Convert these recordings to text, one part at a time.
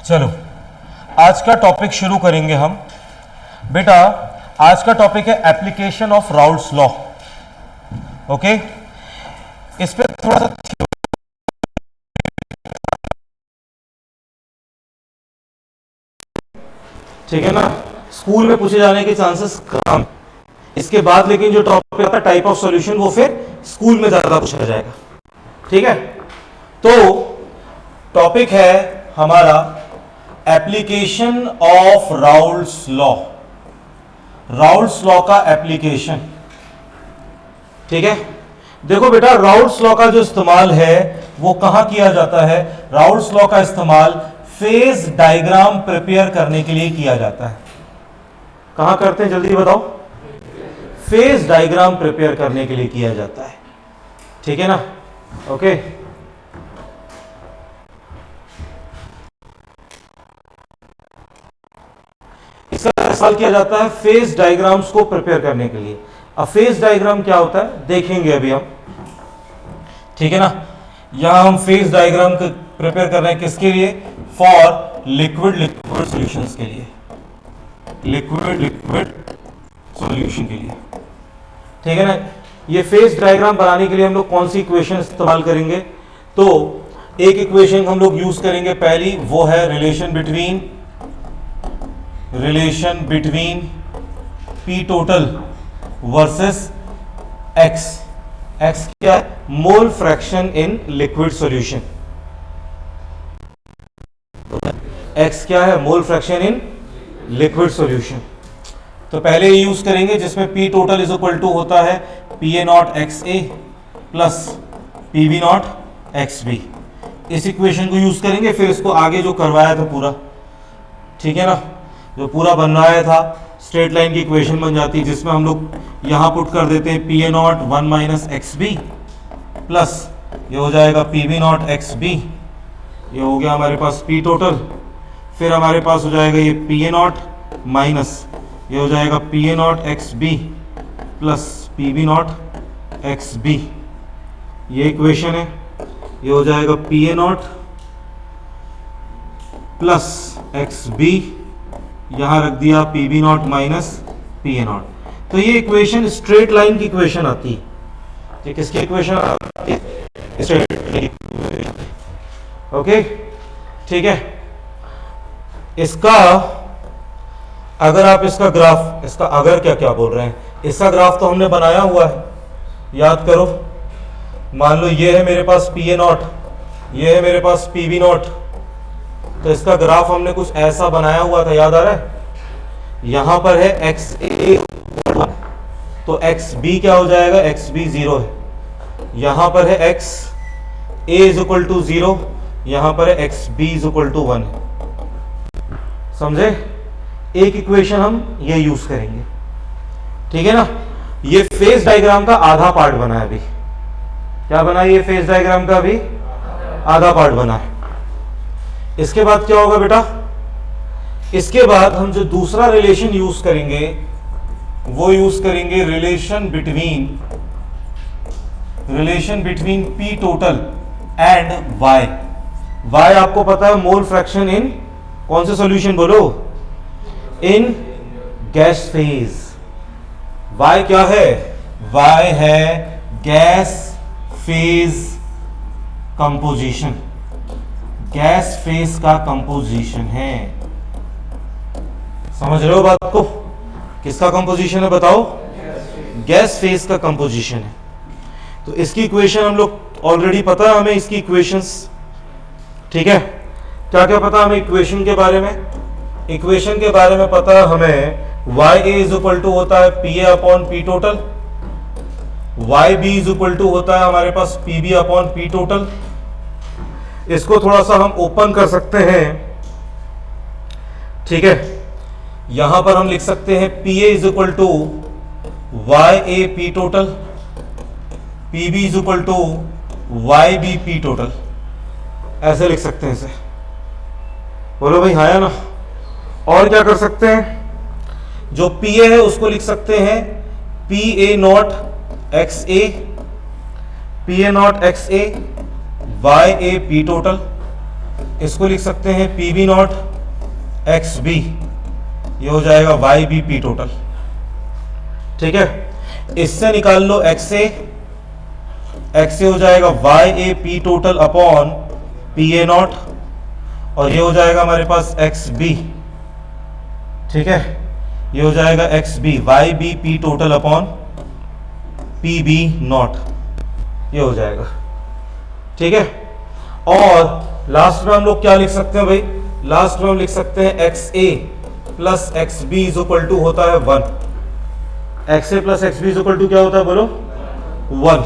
चलो आज का टॉपिक शुरू करेंगे हम। बेटा आज का टॉपिक है application of Raoult's law. Okay, इस पे थोड़ा सा ठीक है ना, स्कूल में पूछे जाने के चांसेस कम। इसके बाद लेकिन जो टॉपिक आता है टाइप ऑफ सॉल्यूशन वो फिर स्कूल में ज्यादा पूछा जाएगा। ठीक है, तो टॉपिक है हमारा application of Raoult's law. Raoult's law का एप्लीकेशन। ठीक है, देखो बेटा राउल्ट्स लॉ का जो इस्तेमाल है वो कहां किया जाता है? राउल्ट्स लॉ का इस्तेमाल फेज डायग्राम प्रिपेयर करने के लिए किया जाता है। कहां करते हैं जल्दी बताओ? फेज डायग्राम प्रिपेयर करने के लिए किया जाता है। ठीक है ना, ओके। इसका इस्तेमाल किया जाता है फेज डायग्राम्स को प्रिपेयर करने के लिए। अब फेज डायग्राम क्या होता है देखेंगे अभी हम। ठीक है ना, यहां हम फेज डायग्राम प्रिपेयर कर रहे हैं किसके लिए? फॉर लिक्विड सॉल्यूशंस के लिए, लिक्विड सॉल्यूशन के लिए। ठीक है ना, ये फेज डायग्राम बनाने के लिए हम लोग कौन सी इक्वेशन इस्तेमाल करेंगे? तो एक इक्वेशन हम लोग यूज करेंगे पहली, वो है relation between P total versus X. X क्या है? Mole fraction in liquid solution. X क्या है? Mole fraction in liquid solution. तो पहले ये यूज करेंगे जिसमें P total is equal to होता है P A not x A plus P B not x B. इस इक्वेशन को यूज करेंगे, फिर इसको आगे जो करवाया था पूरा, ठीक है ना, जो पूरा बनवाया था स्ट्रेट लाइन की इक्वेशन बन जाती है, जिसमें हम लोग यहां पुट कर देते हैं P A not 1 minus X B plus ये हो जाएगा P B not x B. ये हो गया हमारे पास पी टोटल। फिर हमारे पास हो जाएगा ये पी ए नॉट माइनस ये हो जाएगा P A not x B plus P B not x B. ये इक्वेशन है। ये हो जाएगा P A not plus x B, यहां रख दिया P B not minus P A not. तो ये इक्वेशन स्ट्रेट लाइन की इक्वेशन आती है। ये किसकी इक्वेशन आती है? Straight line. ओके, ठीक है। इसका अगर आप इसका ग्राफ, इसका अगर क्या क्या बोल रहे हैं, इसका ग्राफ तो हमने बनाया हुआ है, याद करो। मान लो ये है मेरे पास पी ए नॉट, ये है मेरे पास पी बी नॉट। तो इसका ग्राफ हमने कुछ ऐसा बनाया हुआ था, याद आ रहा है? यहां पर है एक्स ए तो एक्स बी क्या हो जाएगा? एक्स बी 0 है। यहां पर है X A is equal to 0, यहां पर है X B is equal to 1। समझे? एक इक्वेशन हम ये यूज करेंगे। ठीक है ना, ये फेज डायग्राम का आधा पार्ट बना है। अभी क्या बना है? ये फेज डायग्राम का भी आधा पार्ट बना है। इसके बाद क्या होगा बेटा? इसके बाद हम जो दूसरा रिलेशन यूज करेंगे वो यूज करेंगे relation between P total and Y. Y आपको पता है मोल फ्रैक्शन इन कौन से सॉल्यूशन बोलो? इन गैस फेज। वाई क्या है? वाई है gas phase composition. Gas phase का कंपोजिशन है। समझ रहे हो बात को? किसका कंपोजिशन है बताओ? गैस फेज का कंपोजिशन है। तो इसकी इक्वेशन हम लोग ऑलरेडी पता है हमें, इसकी इक्वेशंस। ठीक है, क्या क्या पता हमें इक्वेशन के बारे में? इक्वेशन के बारे में पता है हमें Y A is equal to होता है P A upon P total, Y B is equal to होता है हमारे पास P B upon P total. इसको थोड़ा सा हम ओपन कर सकते हैं। ठीक है, यहां पर हम लिख सकते हैं P A is equal to Y A P total, P B is equal to Y B P total. ऐसे लिख सकते हैं इसे। बोलो भाई हाँ या ना? और क्या कर सकते हैं? जो पी ए है उसको लिख सकते हैं P A not x a, p A not x a y A P total. इसको लिख सकते हैं p B not x B, ये हो जाएगा वाई बी पी टोटल। ठीक है, इससे निकाल लो एक्स ए हो जाएगा y A P total upon P A naught, और ये हो जाएगा हमारे पास एक्स बी। ठीक है, ये हो जाएगा x b y B P total upon P B naught, ये हो जाएगा। ठीक है, और लास्ट में हम लोग क्या लिख सकते हैं भाई, लास्ट में हम लिख सकते हैं x A plus x B is equal to होता है 1। X A plus x B is equal to क्या होता है बोलो 1।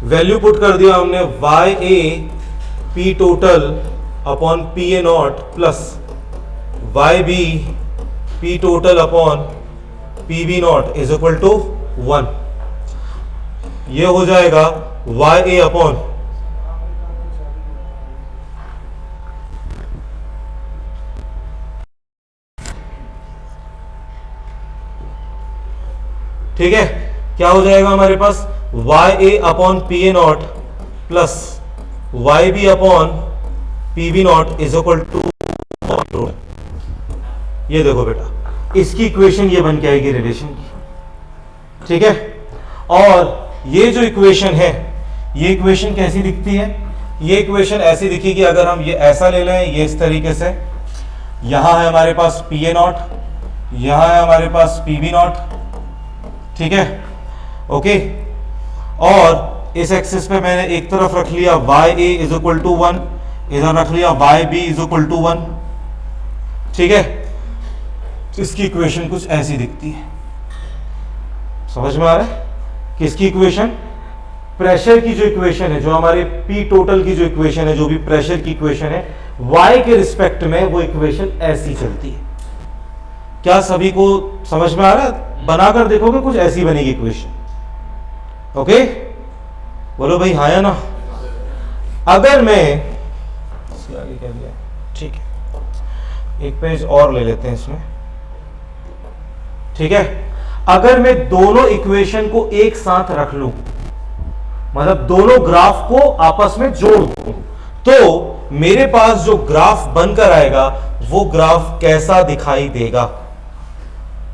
वैल्यू पुट कर दिया हमने y A P total upon P A not plus Y B P total upon P B not is equal to 1। ये हो जाएगा वाई ए अपॉन ठीक है, क्या हो जाएगा हमारे पास Y A upon P A not plus Y B upon P B not is equal to, ये देखो बेटा इसकी इक्वेशन ये बन के आएगी रिलेशन की। ठीक है, और ये जो इक्वेशन है, ये इक्वेशन कैसी दिखती है, ये इक्वेशन ऐसी दिखेगी अगर हम ये ऐसा ले लें, ये इस तरीके से, यहां है हमारे पास पी ए नॉट, यहां है हमारे पास पी बी नॉट। ठीक है, ओके, और इस एक्सिस पे मैंने एक तरफ रख लिया y A is equal to 1, इधर रख लिया y B is equal to 1। ठीक है, इसकी इक्वेशन कुछ ऐसी दिखती है। समझ में आ रहा है? किसकी इक्वेशन? प्रेशर की जो इक्वेशन है, जो हमारे पी टोटल की जो इक्वेशन है, जो भी प्रेशर की इक्वेशन है, वाई के रिस्पेक्ट में वो इक्वेशन ऐसी चलती है। क्या सभी को समझ में आ रहा है? बनाकर देखोगे कुछ ऐसी बनेगी इक्वेशन। ओके, बोलो भाई हाँ या ना। अगर मैं आगे क्या दिया, ठीक है, एक पेज और ले लेते हैं इसमें। ठीक है, अगर मैं दोनों इक्वेशन को एक साथ रख लूं, मतलब दोनों ग्राफ को आपस में जोड़ दूं, तो मेरे पास जो ग्राफ बनकर आएगा वो ग्राफ कैसा दिखाई देगा?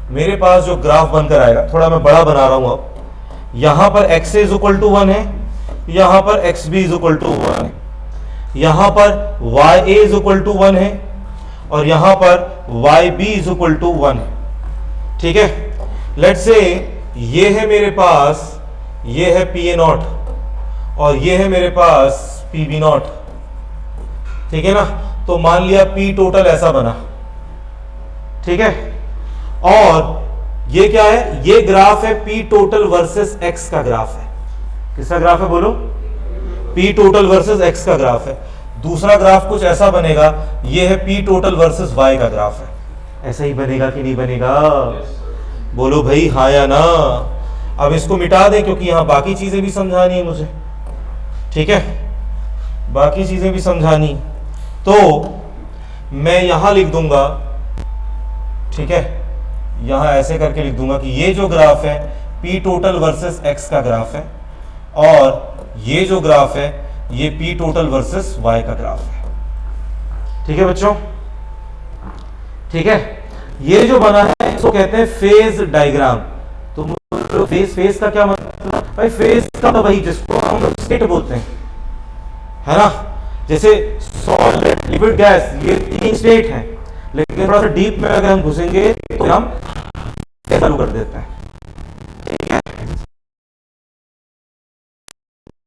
मेरे पास जो ग्राफ बनकर आएगा, थोड़ा मैं बड़ा बना रहा हूं अब, यहां पर x इज इक्वल टू 1 है, यहां पर x b is equal to 1 है, यहां पर y a is equal to 1 है, और यहां पर y b is equal to 1 है। ठीक है, लेट्स से ये है मेरे पास, ये है पी ए नॉट और ये है मेरे पास पी बी नॉट। ठीक है ना, तो मान लिया पी टोटल ऐसा बना। ठीक है, और ये क्या है, ये ग्राफ है पी टोटल वर्सेस एक्स का ग्राफ है। किसका ग्राफ है बोलो? पी टोटल वर्सेस एक्स का ग्राफ है। दूसरा ग्राफ कुछ ऐसा बनेगा, ये है पी टोटल वर्सेस वाई का ग्राफ है। ऐसा ही बनेगा कि नहीं बनेगा? बोलो भाई हाँ या ना। अब इसको मिटा दें क्योंकि यहां बाकी चीजें भी समझानी है मुझे। ठीक है, बाकी चीजें भी समझानी, तो मैं यहां लिख दूंगा। ठीक है, यहां ऐसे करके लिख दूंगा कि ये जो ग्राफ है पी टोटल वर्सेस एक्स का ग्राफ है, और ये जो ग्राफ है ये पी टोटल वर्सेस वाई का ग्राफ है। ठीक है बच्चों? ठीक है, ये जो बना है इसको कहते हैं फेज डायग्राम। तो फेज का क्या मतलब भाई? फेज का तो वही जिसको हम स्टेट बोलते हैं, है ना। जैसे सॉलिड, लिक्विड, गैस, ये तीन स्टेट हैं, लेकिन थोड़ा सा डीप में अगर हम घुसेंगे तो हम चालू कर देते हैं। ठीक है,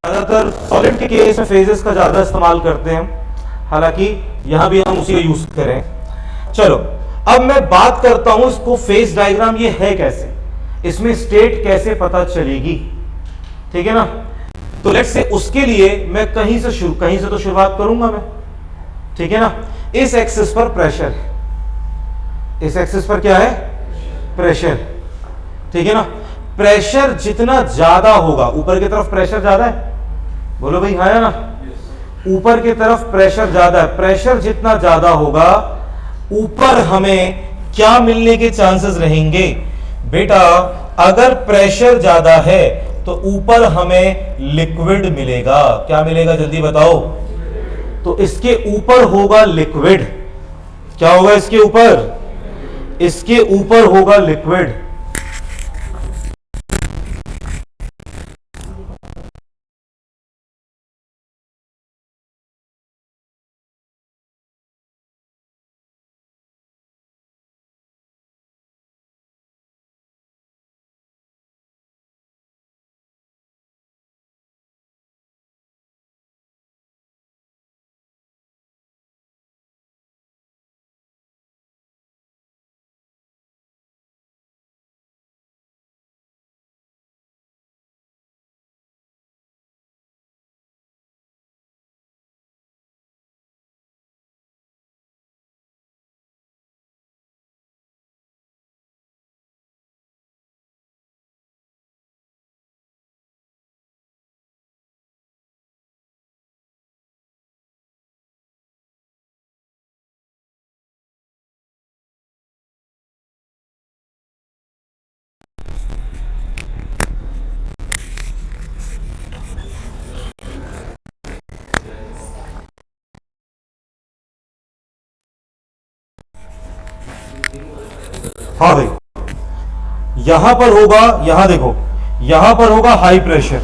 ज्यादातर सॉलिड के केस में फेजेस का ज्यादा इस्तेमाल करते हैं, हालांकि यहां भी हम उसी का यूज करें। चलो, अब मैं बात करता हूं इसको फेज डायग्राम ये है कैसे, इसमें स्टेट कैसे पता चलेगी। ठीक है ना, तो लेट्स से उसके लिए मैं कहीं से तो शुरुआत करूंगा मैं। ठीक है ना, इस एक्सिस पर प्रेशर है, इस एक्सिस पर क्या है? प्रेशर। ठीक है ना, प्रेशर जितना ज्यादा होगा, ऊपर की तरफ प्रेशर ज्यादा है, बोलो भाई हाँ या ना। ऊपर की तरफ प्रेशर ज्यादा है, प्रेशर जितना ज्यादा होगा ऊपर हमें क्या मिलने के चांसेस रहेंगे? बेटा अगर प्रेशर ज्यादा है तो ऊपर हमें लिक्विड मिलेगा। क्या मिलेगा जल्दी बताओ? तो इसके ऊपर होगा लिक्विड। क्या होगा इसके ऊपर? इसके ऊपर होगा लिक्विड। हाँ भाई, यहां पर होगा, यहां देखो, यहां पर होगा हाई प्रेशर।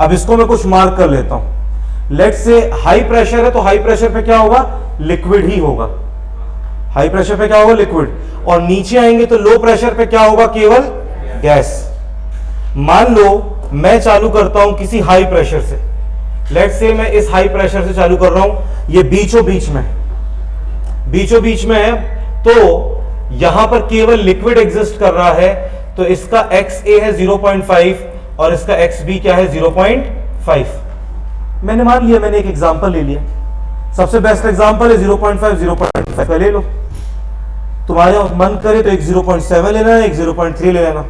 अब इसको मैं कुछ मार्क कर लेता हूं। लेट्स से हाई प्रेशर है, तो हाई प्रेशर पे क्या होगा? लिक्विड ही होगा। हाई प्रेशर पे क्या होगा? लिक्विड। और नीचे आएंगे तो लो प्रेशर पे क्या होगा? केवल गैस। मान लो मैं चालू करता हूं किसी हाई प्रेशर से। लेट्स से मैं इस हाई प्रेशर से चालू कर रहा हूं, ये बीचों बीच में है, तो यहां पर केवल लिक्विड एग्जिस्ट कर रहा है। तो इसका XA है 0.5 और इसका XB क्या है? 0.5। मैंने मान लिया, मैंने एक एग्जांपल ले लिया। सबसे बेस्ट एग्जांपल है 0.5, 0.5 ले लो। तुम्हारे मन करे तो एक 0.7 लेना, एक 0.3 ले लेना,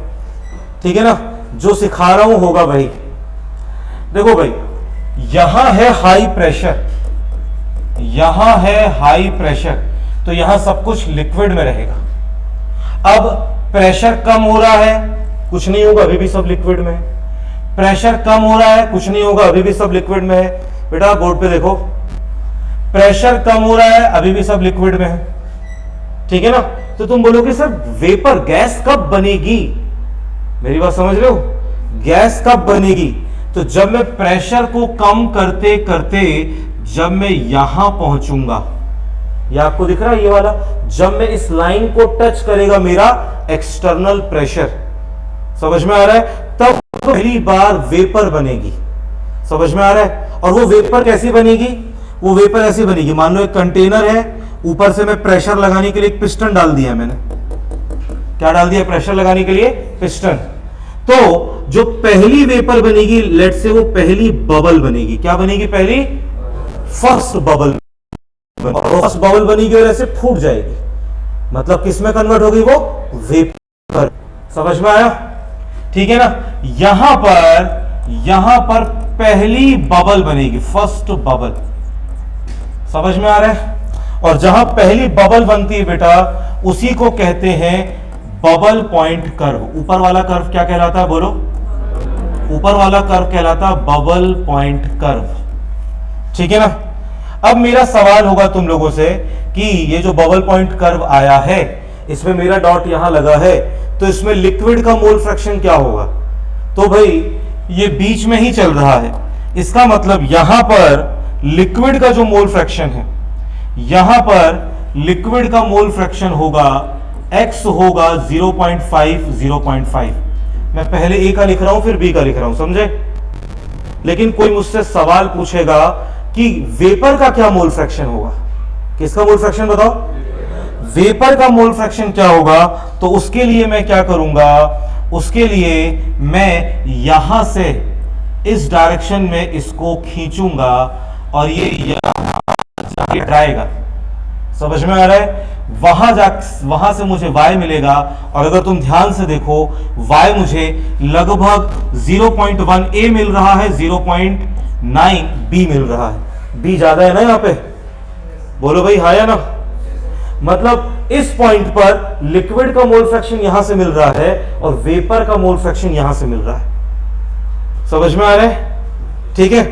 ठीक है ना? जो सिखा रहा हूं होगा भाई। देखो भाई, यहां है हाई प्रेशर, यहां है हाई प्रेशर, तो यहां सब कुछ लिक्विड में रहेगा। अब प्रेशर कम हो रहा है, कुछ नहीं होगा, अभी भी सब लिक्विड में है। प्रेशर कम हो रहा है, कुछ नहीं होगा, अभी भी सब लिक्विड में है। बेटा बोर्ड पे देखो, प्रेशर कम हो रहा है, अभी भी सब लिक्विड में है, ठीक है ना? तो तुम बोलोगे सर वेपर, गैस कब बनेगी? मेरी बात समझ रहे हो? गैस कब बनेगी? तो जब मैं प्रेशर को कम करते करते जब मैं यहां पहुंचूंगा, ये आपको दिख रहा है ये वाला, जब मैं इस लाइन को टच करेगा मेरा एक्सटर्नल प्रेशर, समझ में आ रहा है? तब पहली बार वेपर बनेगी। समझ में आ रहा है? और वो वेपर कैसी बनेगी? वो वेपर ऐसी बनेगी, मान लो एक कंटेनर है, ऊपर से मैं प्रेशर लगाने के लिए एक पिस्टन डाल दिया मैंने। क्या डाल दिया? प्रेशर लगाने के लिए पिस्टन। तो जो पहली वेपर बनेगी, लेट से वो पहली बबल बनेगी। क्या बनेगी? पहली फर्स्ट बबल। फर्स्ट बबल बनेगी और ऐसे फूट जाएगी, मतलब किस में कन्वर्ट होगी? वो वेपर। समझ में आया? ठीक है ना? यहां पर पहली बबल बनेगी, फर्स्ट बबल। समझ में आ रहा है? और जहां पहली बबल बनती है बेटा, उसी को कहते हैं बबल पॉइंट कर्व। ऊपर वाला कर्व क्या कहलाता है? बोलो। ऊपर वाला कर्व कहलाता है बबल पॉइंट कर्व, ठीक है ना? अब मेरा सवाल होगा तुम लोगों से कि ये जो बबल पॉइंट कर्व आया है, इसमें मेरा डॉट यहां लगा है, तो इसमें लिक्विड का मोल फ्रैक्शन क्या होगा? तो भाई ये बीच में ही चल रहा है, इसका मतलब यहां पर लिक्विड का जो मोल फ्रैक्शन है, यहां पर लिक्विड का मोल फ्रैक्शन होगा, x होगा 0.5, 0.5। मैं पहले A का लिख रहा हूं, फिर B का लिख रहा हूं, समझे? लेकिन कोई मुझसे सवाल पूछेगा कि वेपर का क्या मोल फ्रैक्शन होगा? किसका मोल फ्रैक्शन बताओ? वेपर का मोल फ्रैक्शन क्या होगा? तो उसके लिए मैं क्या करूंगा? उसके लिए मैं यहां से इस डायरेक्शन में इसको खींचूंगा और ये यहां जाके जाएगा। समझ में आ रहा है? वहां से मुझे y मिलेगा, और अगर तुम ध्यान से देखो y मुझे लगभग 0.1 a मिल रहा है, 0.9 b मिल रहा है। b ज्यादा है ना यहां पे? बोलो भाई हाँ या ना? मतलब इस पॉइंट पर लिक्विड का मोल फ्रैक्शन यहां से मिल रहा है और वेपर का मोल फ्रैक्शन यहां से मिल रहा है। समझ में आ रहा है? ठीक है।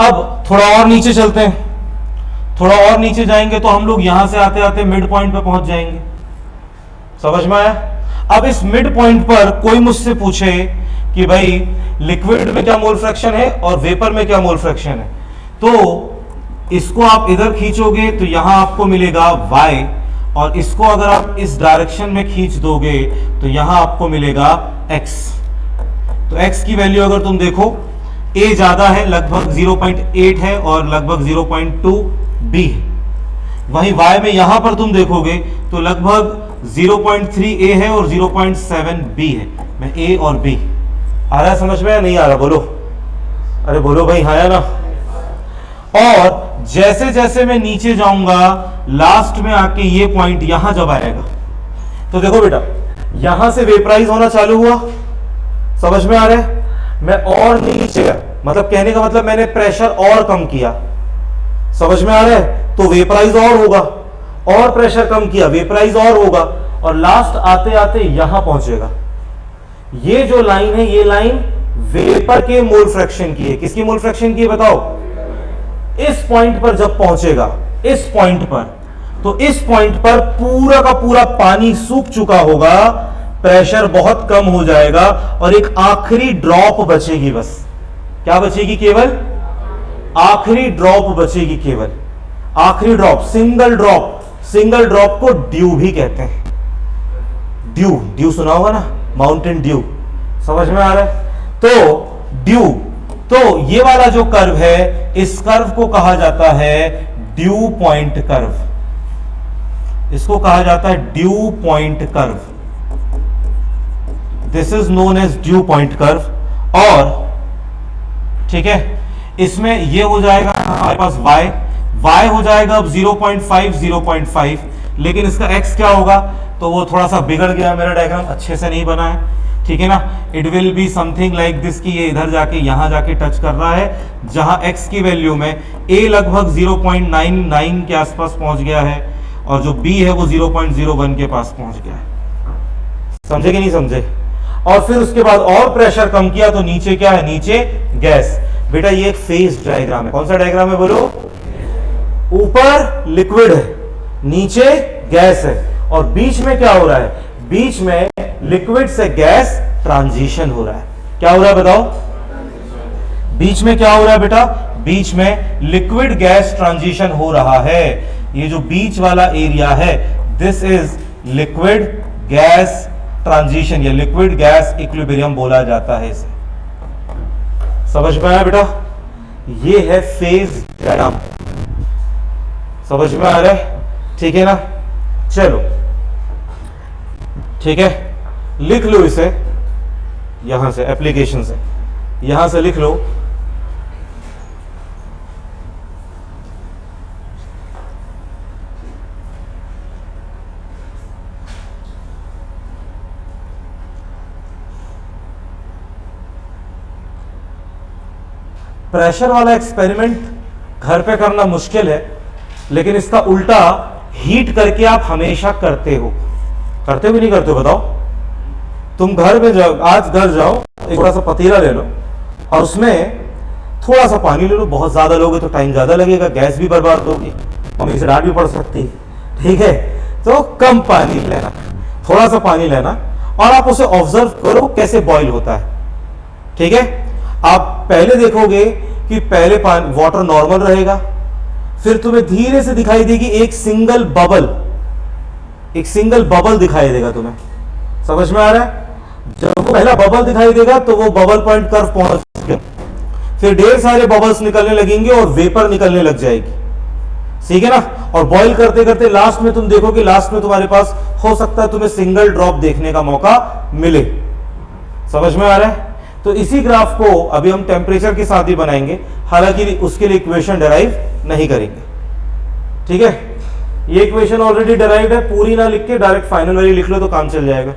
अब थोड़ा और नीचे चलते हैं, थोड़ा और नीचे जाएंगे तो हम लोग यहां से आते आते मिड पॉइंट पे पहुंच जाएंगे। समझ में आया? अब इस मिड पॉइंट पर कोई मुझसे पूछे कि भाई लिक्विड में क्या मोल फ्रैक्शन है और वेपर में क्या मोल फ्रैक्शन है, तो इसको आप इधर खींचोगे तो यहां आपको मिलेगा y, और इसको अगर आप इस डायरेक्शन में खींच दोगे तो यहां आपको मिलेगा x। तो x की वैल्यू अगर तुम देखो, a ज्यादा है, लगभग 0.8 है और लगभग 0.2 b है। वहीं y में यहां पर तुम देखोगे तो लगभग 0.3 a है और 0.7 b है। मैं a और b आ रहा है समझ में या नहीं आ रहा? बोलो, अरे बोलो भाई, आया ना? और जैसे जैसे मैं नीचे जाऊंगा लास्ट में आके ये पॉइंट यहां जब आएगा तो देखो बेटा, यहां से वेपराइज होना चालू हुआ, समझ में आ रहा है? मैं और नीचे गया, मतलब कहने का मतलब मैंने प्रेशर और कम किया, समझ में आ रहा है? तो वेपराइज और होगा, और प्रेशर कम किया, वेपराइज और होगा, और लास्ट आते आते यहां पहुंचेगा। ये जो लाइन है, ये लाइन वेपर के मोल फ्रैक्शन की है। किसकी मोल फ्रैक्शन की है बताओ? इस पॉइंट पर जब पहुंचेगा, इस पॉइंट पर, तो इस पॉइंट पर पूरा का पूरा पानी सूख चुका होगा, प्रेशर बहुत कम हो जाएगा और एक आखिरी ड्रॉप बचेगी। बस क्या बचेगी? केवल आखिरी ड्रॉप बचेगी, केवल आखिरी drop, single drop. Single drop को ड्यू भी कहते हैं। ड्यू, ड्यू सुना होगा ना, माउंटेन ड्यू, समझ में आ रहा है? तो ड्यू, तो ये वाला जो कर्व है, इस कर्व को कहा जाता है ड्यू पॉइंट कर्व। इसको कहा जाता है dew point curve. This is known as dew point curve. और ठीक है, इसमें ये हो जाएगा हमारे पास y हो जाएगा अब 0.5 0.5, लेकिन इसका x क्या होगा? तो वो थोड़ा सा बिगड़ गया, मेरा डायग्राम अच्छे से नहीं बना है, ठीक है ना? It will be something like this, कि ये इधर जाके यहां जाके टच कर रहा है, जहां x की वैल्यू में a लगभग 0.99 के आसपास पहुंच गया है और जो b है वो 0.01 के पास पहुंच गया है। समझे कि नहीं समझे? और फिर उसके बाद और प्रेशर कम किया तो नीचे क्या है? नीचे गैस। बेटा ये एक फेज डायग्राम है। कौन सा डायग्राम है बोलो? ऊपर लिक्विड है, नीचे गैस है, और बीच में क्या हो रहा है? बीच में लिक्विड से गैस ट्रांजिशन हो रहा है। क्या हो रहा है बताओ? बीच में क्या हो रहा है बेटा? बीच में लिक्विड गैस ट्रांजिशन हो रहा है। ये जो बीच वाला एरिया है, this is liquid gas transition, या लिक्विड गैस इक्विलिब्रियम बोला जाता है इसे। समझ में आया बेटा? ये है फेज डायग्राम। समझ में आ रहा है? ठीक है ना? चलो ठीक है, लिख लो इसे यहां से, एप्लीकेशन से यहां से लिख लो। प्रेशर वाला एक्सपेरिमेंट घर पे करना मुश्किल है, लेकिन इसका उल्टा हीट करके आप हमेशा करते हो। करते हो कि नहीं करते हो बताओ? तुम घर में जाओ, आज घर जाओ, एक थोड़ा सा पतीला ले लो और उसमें थोड़ा सा पानी ले लो। बहुत ज्यादा लोगे तो टाइम ज्यादा लगेगा, गैस भी बर्बाद होगी, मम्मी से डांट भी पड़ सकती है, ठीक है? तो कम पानी लेना, थोड़ा सा पानी लेना, और आप उसे ऑब्जर्व करो कैसे बॉईल होता है, ठीक है? आप पहले देखोगे कि पहले पानी वाटर नॉर्मल रहेगा, फिर तुम्हें धीरे से दिखाई देगी एक सिंगल बबल दिखाई देगा तुम्हें। समझ में आ रहा है? जब वो पहला बबल दिखाई देगा तो वो बबल पॉइंट कर्व पहुंच गया, फिर ढेर सारे बबल्स निकलने लगेंगे और वेपर निकलने लग जाएगी, ठीक है ना? और बॉईल करते करते लास्ट में तुम देखोगे, लास्ट में तुम्हारे पास हो सकता है तुम्हें सिंगल ड्रॉप देखने का मौका मिले। समझ में आ रहा है? तो इसी ग्राफ को अभी हम टेम्परेचर के साथ ही बनाएंगे, हालांकि उसके लिए इक्वेशन डिराइव नहीं करेंगे, ठीक है? ये इक्वेशन ऑलरेडी डिराइव्ड है, पूरी ना लिख के डायरेक्ट फाइनल वाली लिख लो तो काम चल जाएगा।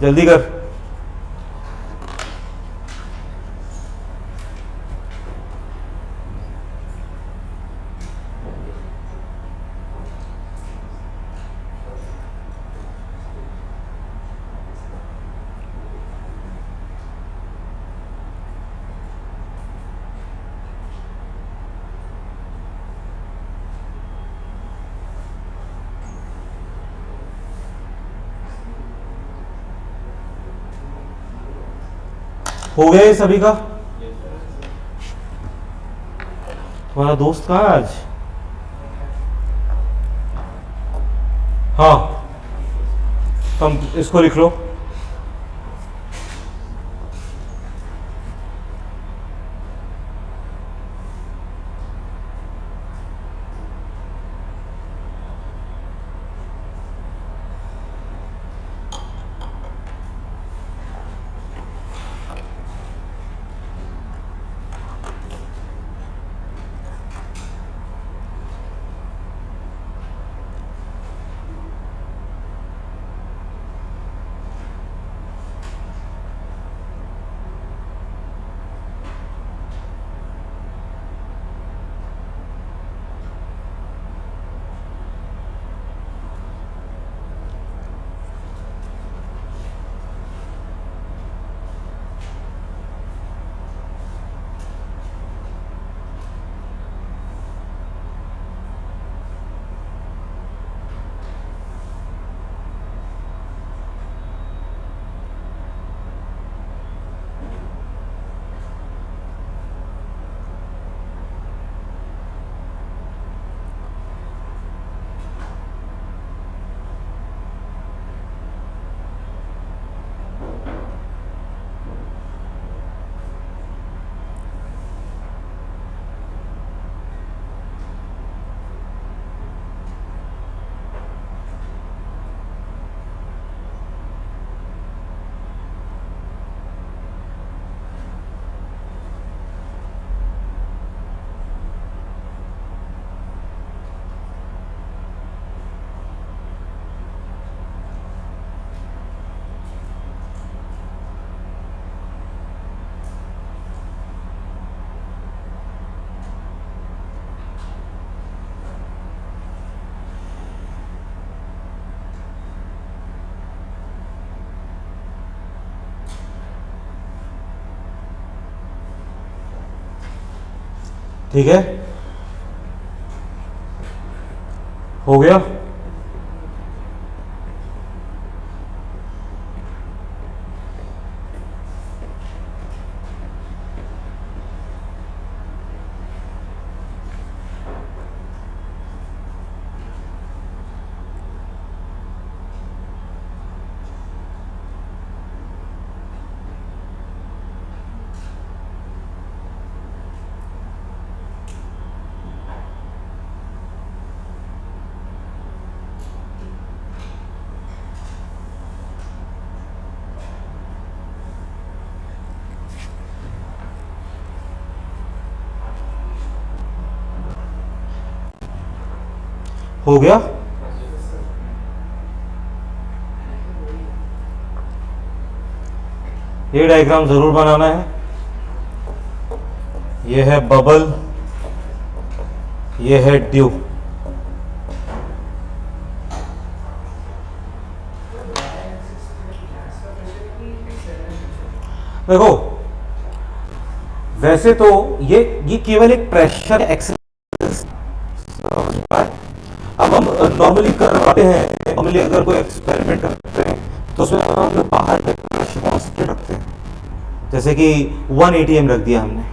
जल्दी कर। हो गया ये सभी का? तुम्हारा दोस्त कहाँ है आज? हाँ, तुम इसको लिख लो। ठीक है, हो गया? हो गया? ये डायग्राम जरूर बनाना है। ये है बबल, ये है ड्यू। देखो, वैसे तो ये केवल एक प्रेशर एक्सेस। अब हम नॉर्मली कर पाते हैं, नॉर्मली अगर कोई एक्सपेरिमेंट करते हैं तो उसमें हम बाहर प्रेशर कांस्टेंट रखते हैं। जैसे कि 1 atm रख दिया हमने,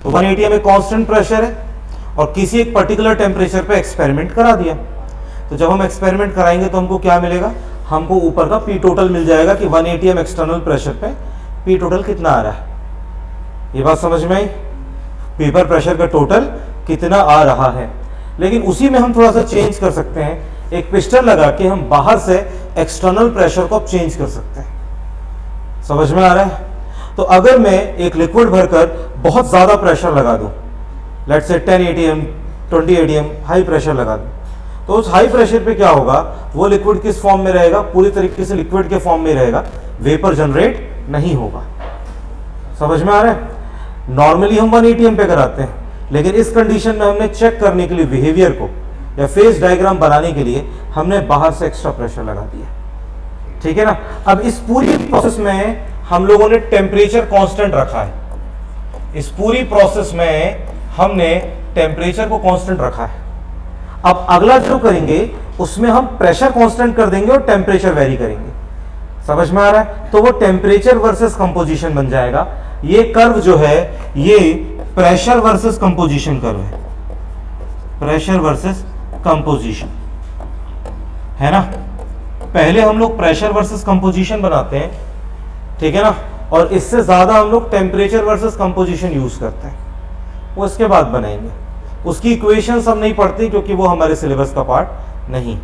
तो 1 atm एक कांस्टेंट प्रेशर है और किसी एक पर्टिकुलर टेम्परेचर पे एक्सपेरिमेंट करा दिया। तो जब हम एक्सपेरिमेंट कराएंगे तो हमको क्या मिलेगा? हमको ऊपर का पी टोटल मिल जाएगा कि 1 atm एक्सटर्नल प्रेशर पे पी टोटल कितना आ रहा है। ये बात समझ में आई? पेपर प्रेशर का टोटल कितना आ रहा है। लेकिन उसी में हम थोड़ा सा चेंज कर सकते हैं, एक पिस्टन लगा के हम बाहर से एक्सटर्नल प्रेशर को चेंज कर सकते हैं। समझ में आ रहा है? तो अगर मैं एक लिक्विड भरकर बहुत ज्यादा प्रेशर लगा दूं, let's say 10 atm 20 atm high pressure लगा दूं, तो उस हाई प्रेशर पे क्या होगा? वो लिक्विड किस फॉर्म में रहेगा? पूरी तरीके से लिक्विड के फॉर्म में रहेगा, वेपर जनरेट नहीं होगा। समझ में आ रहा है? नॉर्मली हम 1 atm पे कराते हैं, लेकिन इस कंडीशन में हमने चेक करने के लिए बिहेवियर को या फेज डायग्राम बनाने के लिए हमने बाहर से एक्स्ट्रा प्रेशर लगा दिया। ठीक है ना? अब इस पूरी प्रोसेस में हम लोगों ने टेम्परेचर कांस्टेंट रखा है। इस पूरी प्रोसेस में हमने टेम्परेचर को कांस्टेंट रखा है। अब अगला जो करेंगे उसमें हम प्रेशर कांस्टेंट कर देंगे और टेम्परेचर वेरी करेंगे। समझ में आ रहा है? तो वो टेम्परेचर वर्सेस कंपोजिशन बन जाएगा। ये कर्व जो है ये प्रेशर वर्सेस कंपोजिशन कर्व है, प्रेशर वर्सेस कंपोजिशन, है ना। पहले हम लोग प्रेशर वर्सेस कंपोजिशन बनाते हैं, ठीक है ना, और इससे ज्यादा हम लोग टेम्परेचर वर्सेस कंपोजिशन यूज करते हैं, वो इसके बाद बनाएंगे। उसकी इक्वेशंस हम नहीं पढ़ती क्योंकि वो हमारे सिलेबस का पार्ट नहीं।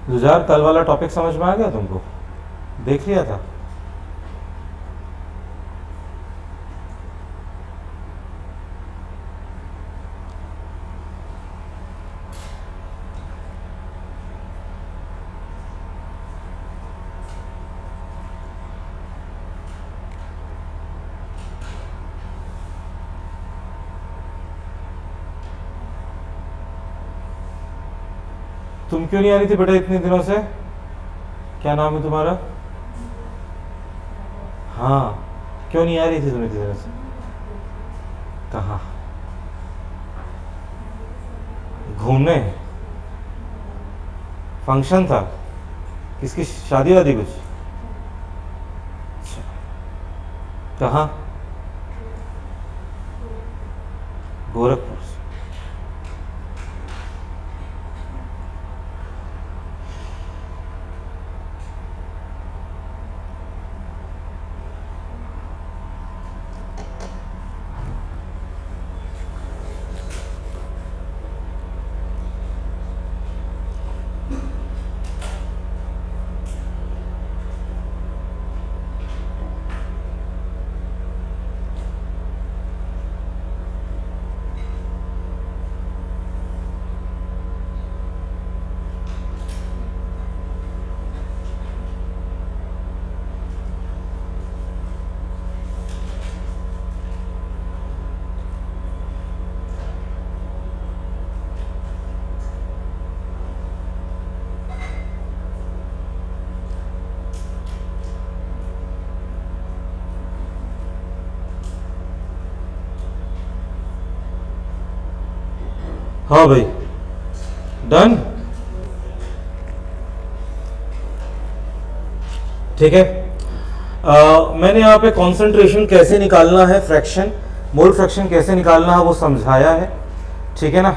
जुझार, कल वाला टॉपिक समझ में आ गया तुमको? देख लिया था? तुम क्यों नहीं आ रही थी बेटा इतने दिनों से? क्या नाम है तुम्हारा? हाँ, क्यों नहीं आ रही थी तुम इतने दिनों से? कहाँ? घूमने? फंक्शन था? किसकी शादी वादी कुछ? अच्छा, कहाँ? गोरखपुर। हाँ भाई, डन। ठीक है, मैंने यहाँ पे कंसंट्रेशन कैसे निकालना है, फ्रैक्शन, मोल फ्रैक्शन कैसे निकालना है वो समझाया है, ठीक है ना।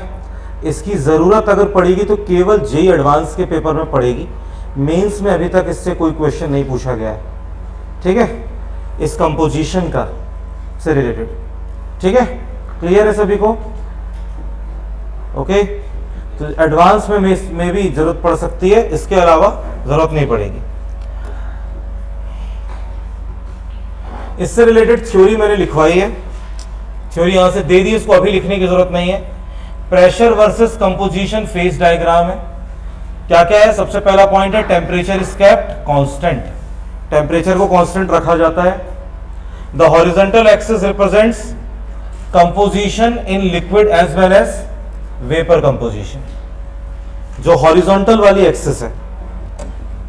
इसकी ज़रूरत अगर पड़ेगी तो केवल जेईई एडवांस के पेपर में पड़ेगी, मेंस में अभी तक इससे कोई क्वेश्चन नहीं पूछा गया है, ठीक है, इस कंपोजिशन का से रिलेटेड, ठीक है। क्लियर है सभी को? ओके, तो एडवांस में भी जरूरत पड़ सकती है, इसके अलावा जरूरत नहीं पड़ेगी। इससे रिलेटेड थ्योरी मैंने लिखवाई है, थ्योरी यहां से दे दी, इसको अभी लिखने की जरूरत नहीं है। Pressure versus composition phase diagram है। क्या क्या है? सबसे पहला पॉइंट है temperature is kept constant, temperature को कांस्टेंट रखा जाता है। The horizontal axis represents composition in liquid as well as vapour composition. जो हॉरिजॉन्टल वाली एक्सिस है,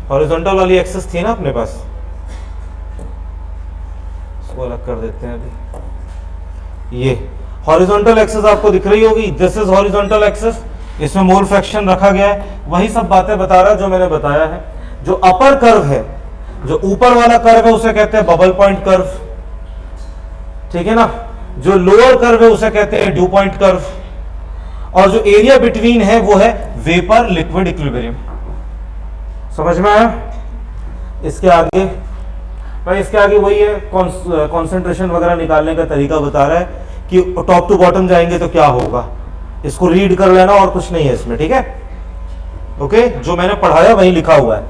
हॉरिजॉन्टल वाली एक्सिस थी ना अपने पास, इसको अलग कर देते हैं अभी। ये हॉरिजॉन्टल एक्सिस आपको दिख रही होगी, दिस इज हॉरिजॉन्टल एक्सिस, इसमें मोल फ्रैक्शन रखा गया है, वही सब बातें बता रहा है जो मैंने बताया है। जो अपर कर्व है, जो ऊपर वाला कर्व है उसे कहते हैं बबल पॉइंट कर्व, ठीक है ना। जो लोअर कर्व है उसे कहते हैं ड्यू पॉइंट कर्व, और जो एरिया बिटवीन है वो है वेपर लिक्विड इक्विलिब्रियम। समझ में आया? इसके आगे भाई, इसके आगे वही है, कॉन्सेंट्रेशन वगैरह निकालने का तरीका बता रहा है कि टॉप टू बॉटम जाएंगे तो क्या होगा, इसको रीड कर लेना, और कुछ नहीं है इसमें, ठीक है। ओके, जो मैंने पढ़ाया वही लिखा हुआ है।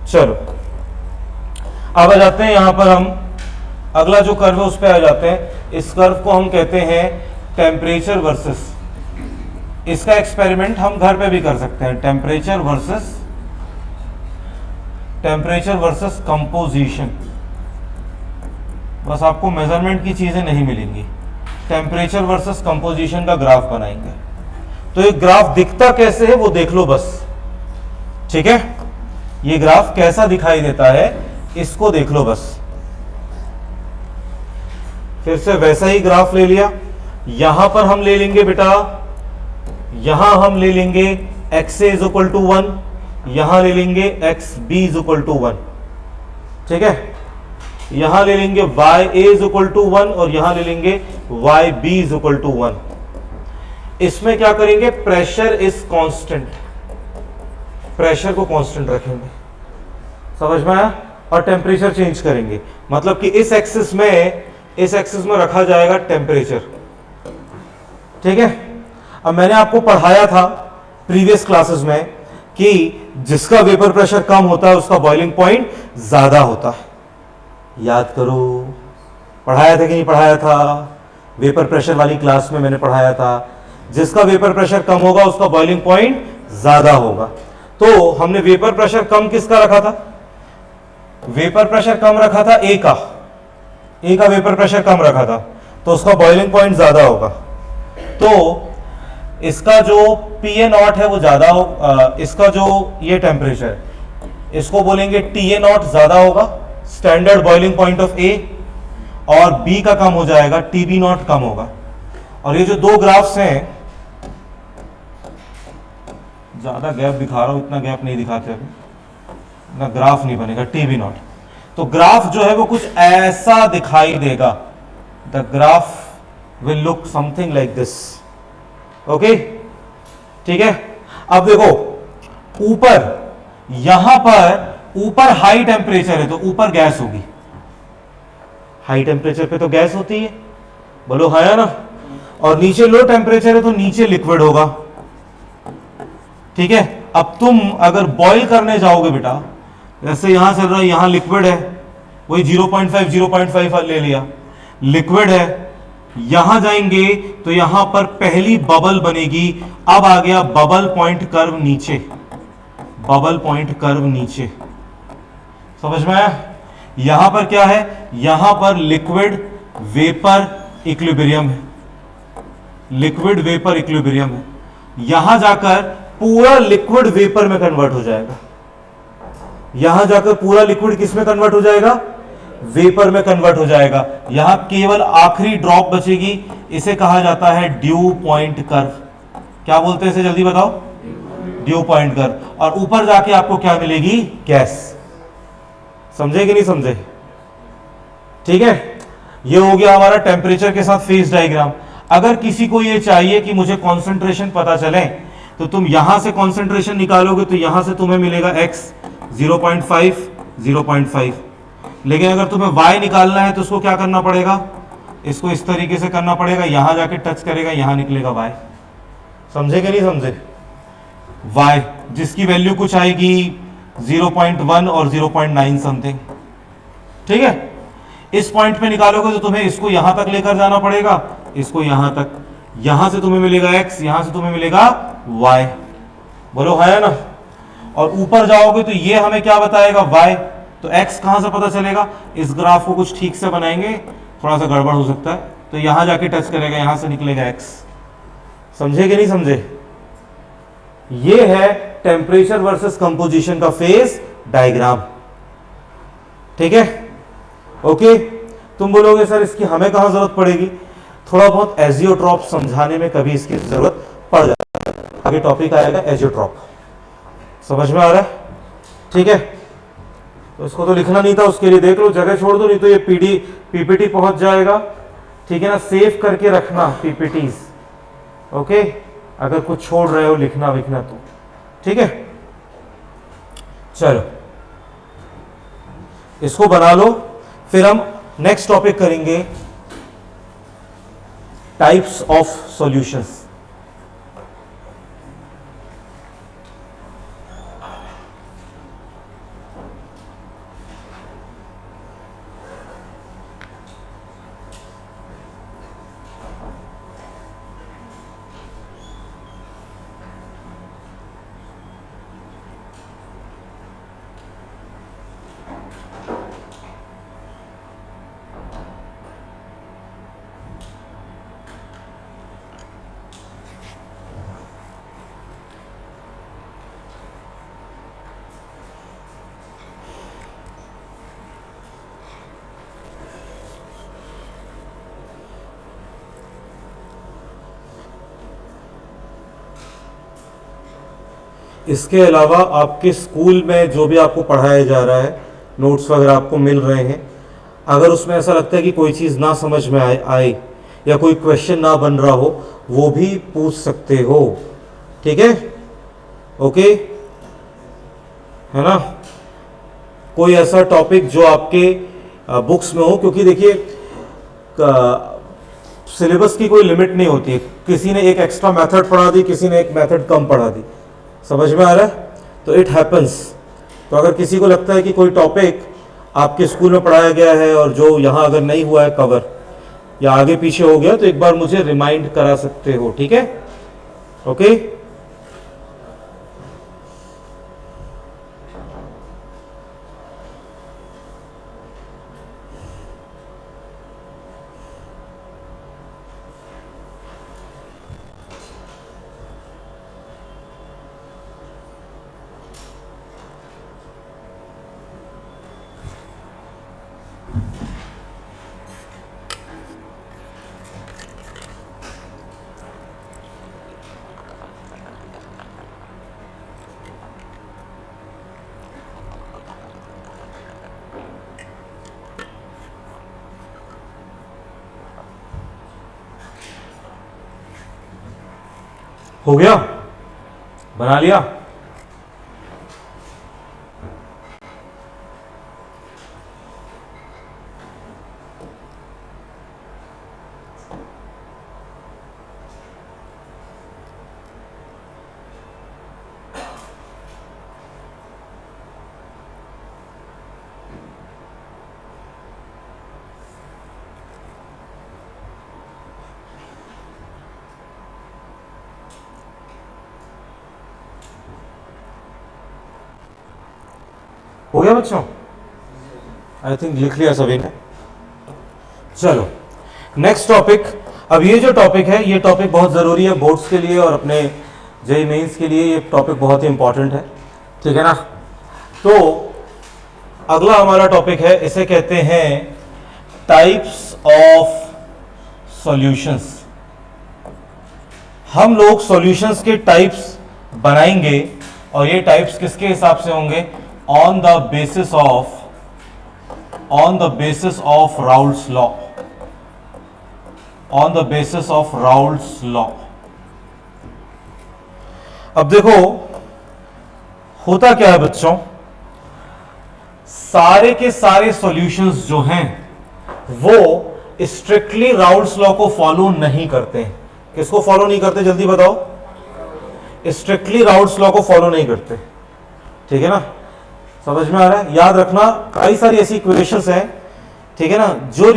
चलो अब आ जाते हैं यहां पर, हम अगला जो कर्व है उस पर आ जाते हैं। इस कर्व को हम कहते हैं टेम्परेचर वर्सेस, इसका एक्सपेरिमेंट हम घर पे भी कर सकते हैं, टेम्परेचर वर्सेस कंपोजिशन। बस आपको मेजरमेंट की चीजें नहीं मिलेंगी, टेम्परेचर वर्सेस कंपोजिशन का ग्राफ बनाएंगे। तो ये ग्राफ दिखता कैसे है वो देख लो बस, ठीक है। ये ग्राफ कैसा दिखाई देता है इसको देख लो बस। फिर से वैसा ही ग्राफ ले लिया, यहां पर हम ले लेंगे बेटा, यहां हम ले लेंगे x A is equal to 1, यहां ले लेंगे x B is equal to 1, ठीक है। यहां ले लेंगे y A is equal to 1 और यहां ले लेंगे y B is equal to 1। इसमें क्या करेंगे, प्रेशर इज कांस्टेंट, प्रेशर को कांस्टेंट रखेंगे, समझ में आया। और टेम्परेचर चेंज करेंगे, मतलब कि इस एक्सिस में रखा जाएगा टेम्परेचर, ठीक है। अब मैंने आपको पढ़ाया था प्रीवियस क्लासेस में कि जिसका वेपर प्रेशर कम होता है उसका बॉइलिंग पॉइंट ज्यादा होता है। याद करो, पढ़ाया था कि नहीं पढ़ाया था? वेपर प्रेशर वाली क्लास में मैंने पढ़ाया था, जिसका वेपर प्रेशर कम होगा उसका बॉइलिंग पॉइंट ज्यादा होगा। तो हमने वेपर प्रेशर कम किसका रखा था? वेपर प्रेशर कम रखा था ए का वेपर प्रेशर कम रखा था, तो उसका बॉइलिंग पॉइंट ज्यादा होगा। तो इसका जो पी ए नॉट है वो ज्यादा हो, इसका जो ये टेम्परेचर इसको बोलेंगे टी ए नॉट ज्यादा होगा, स्टैंडर्ड बॉइलिंग पॉइंट ऑफ ए, और बी का कम हो जाएगा, टी बी नॉट कम होगा। और ये जो दो ग्राफ्स हैं, ज्यादा गैप दिखा रहा हूं, इतना गैप नहीं दिखाते अभी, ना ग्राफ नहीं बनेगा टी बी नॉट। तो ग्राफ जो है वो कुछ ऐसा दिखाई देगा, the graph will look something like this, okay, ठीक है। अब देखो ऊपर, यहां पर ऊपर हाई टेम्परेचर है तो ऊपर गैस होगी, हाई टेम्परेचर पे तो गैस होती है, बोलो है ना। और नीचे लो टेम्परेचर है तो नीचे लिक्विड होगा, ठीक है। अब तुम अगर बॉईल करने जाओगे बेटा, जैसे यहां चल रहा है, यहां लिक्विड है, वही 0.5 ले लिया, लिक्विड है, यहां जाएंगे तो यहां पर पहली बबल बनेगी। अब आ गया बबल पॉइंट कर्व नीचे, बबल पॉइंट कर्व नीचे, समझ में आया। यहां पर क्या है, यहां पर लिक्विड वेपर इक्विलिब्रियम है, लिक्विड वेपर इक्विलिब्रियम है। यहां जाकर पूरा लिक्विड वेपर में कन्वर्ट हो जाएगा, यहां जाकर पूरा लिक्विड किस में कन्वर्ट हो जाएगा, वेपर में कन्वर्ट हो जाएगा। यहां केवल आखिरी ड्रॉप बचेगी, इसे कहा जाता है ड्यू पॉइंट कर्व। क्या बोलते हैं इसे, जल्दी बताओ? Due point curve. और ऊपर जाके आपको क्या मिलेगी, गैस। समझे कि नहीं समझे? ठीक है, ये हो गया हमारा टेम्परेचर के साथ फेज डायग्राम। अगर किसी को ये चाहिए कि मुझे कॉन्सेंट्रेशन पता चले, तो तुम यहां से कॉन्सेंट्रेशन निकालोगे तो यहां से तुम्हें मिलेगा x 0.5, लेकिन अगर तुम्हें y निकालना है तो उसको क्या करना पड़ेगा, इसको इस तरीके से करना पड़ेगा, यहां जाके टच करेगा, यहां निकलेगा y। समझे कि नहीं समझे? y जिसकी वैल्यू कुछ आएगी 0.1 और 0.9 समथिंग, ठीक है। इस पॉइंट पे निकालोगे तो तुम्हें इसको यहां तक लेकर जाना पड़ेगा, इसको यहां तक, यहां से तुम्हें मिलेगा x, यहां से तुम्हें मिलेगा y, बोलो है ना। और ऊपर जाओगे तो ये हमें क्या बताएगा, y। तो x कहां से पता चलेगा, इस ग्राफ को कुछ ठीक से बनाएंगे, थोड़ा सा गड़बड़ हो सकता है, तो यहां जाके टच करेगा, यहां से निकलेगा x। समझे कि नहीं समझे? ये है टेम्परेचर वर्सेस कंपोजिशन का फेज डायग्राम, ठीक है, ओके। तुम बोलोगे सर इसकी हमें कहाँ जरूरत पड़ेगी, थोड़ा बहुत एजियोट्रॉप समझाने में कभी इसकी जरूरत पड़ जाती है। आगे टॉपिक आएगा एजियोट्रॉप, समझ में आ रहा है? ठीक है, तो इसको तो लिखना नहीं था, उसके लिए देख लो, जगह छोड़ दो, नहीं तो ये पीपीटी पहुंच जाएगा। ठीक है ना, सेव करके रखना पीपीटीज, ओके, अगर कुछ छोड़ रहे हो लिखना विखना तो। ठीक है, चलो इसको बना लो, फिर हम नेक्स्ट टॉपिक करेंगे टाइप्स ऑफ सॉल्यूशंस। इसके अलावा आपके स्कूल में जो भी आपको पढ़ाया जा रहा है, नोट्स वगैरह आपको मिल रहे हैं, अगर उसमें ऐसा लगता है कि कोई चीज़ ना समझ में आए या कोई क्वेश्चन ना बन रहा हो, वो भी पूछ सकते हो। ठीक है, ओके, है ना? कोई ऐसा टॉपिक जो आपके बुक्स में हो, क्योंकि देखिए सिलेबस की कोई लिमिट नहीं होती है। किसी ने एक एक्स्ट्रा मेथड पढ़ा दी, किसी ने एक मेथड कम पढ़ा दी, समझ में आ रहा है? तो इट हैपन्स। तो अगर किसी को लगता है कि कोई टॉपिक आपके स्कूल में पढ़ाया गया है और जो यहाँ अगर नहीं हुआ है कवर या आगे पीछे हो गया, तो एक बार मुझे रिमाइंड करा सकते हो। ठीक है, ओके। हो गया, बना लिया? हो गया बच्चों? आई थिंक लिख लिया सभी ने। चलो नेक्स्ट टॉपिक। अब ये जो टॉपिक है, ये टॉपिक बहुत ज़रूरी है बोर्ड्स के लिए और अपने जेईई मेंस के लिए। ये टॉपिक बहुत ही इंपॉर्टेंट है, ठीक है ना? तो अगला हमारा टॉपिक है, इसे कहते हैं टाइप्स ऑफ सॉल्यूशंस। हम लोग सॉल्यूशंस के टाइप्स बनाएंगे और ये टाइप्स किसके हिसाब से होंगे? On the basis of Raoult's law. On the basis of Raoult's law. अब देखो होता क्या है बच्चों, सारे के सारे सॉल्यूशंस जो हैं वो स्ट्रिक्टली राउल्स लॉ को फॉलो नहीं करते हैं। किसको फॉलो नहीं करते, जल्दी बताओ? स्ट्रिक्टली राउल्स लॉ को फॉलो नहीं करते, ठीक है ना? समझ में आ रहा है? याद रखना, कई सारी ऐसी इक्वेशंस हैं, ठीक है ना, जो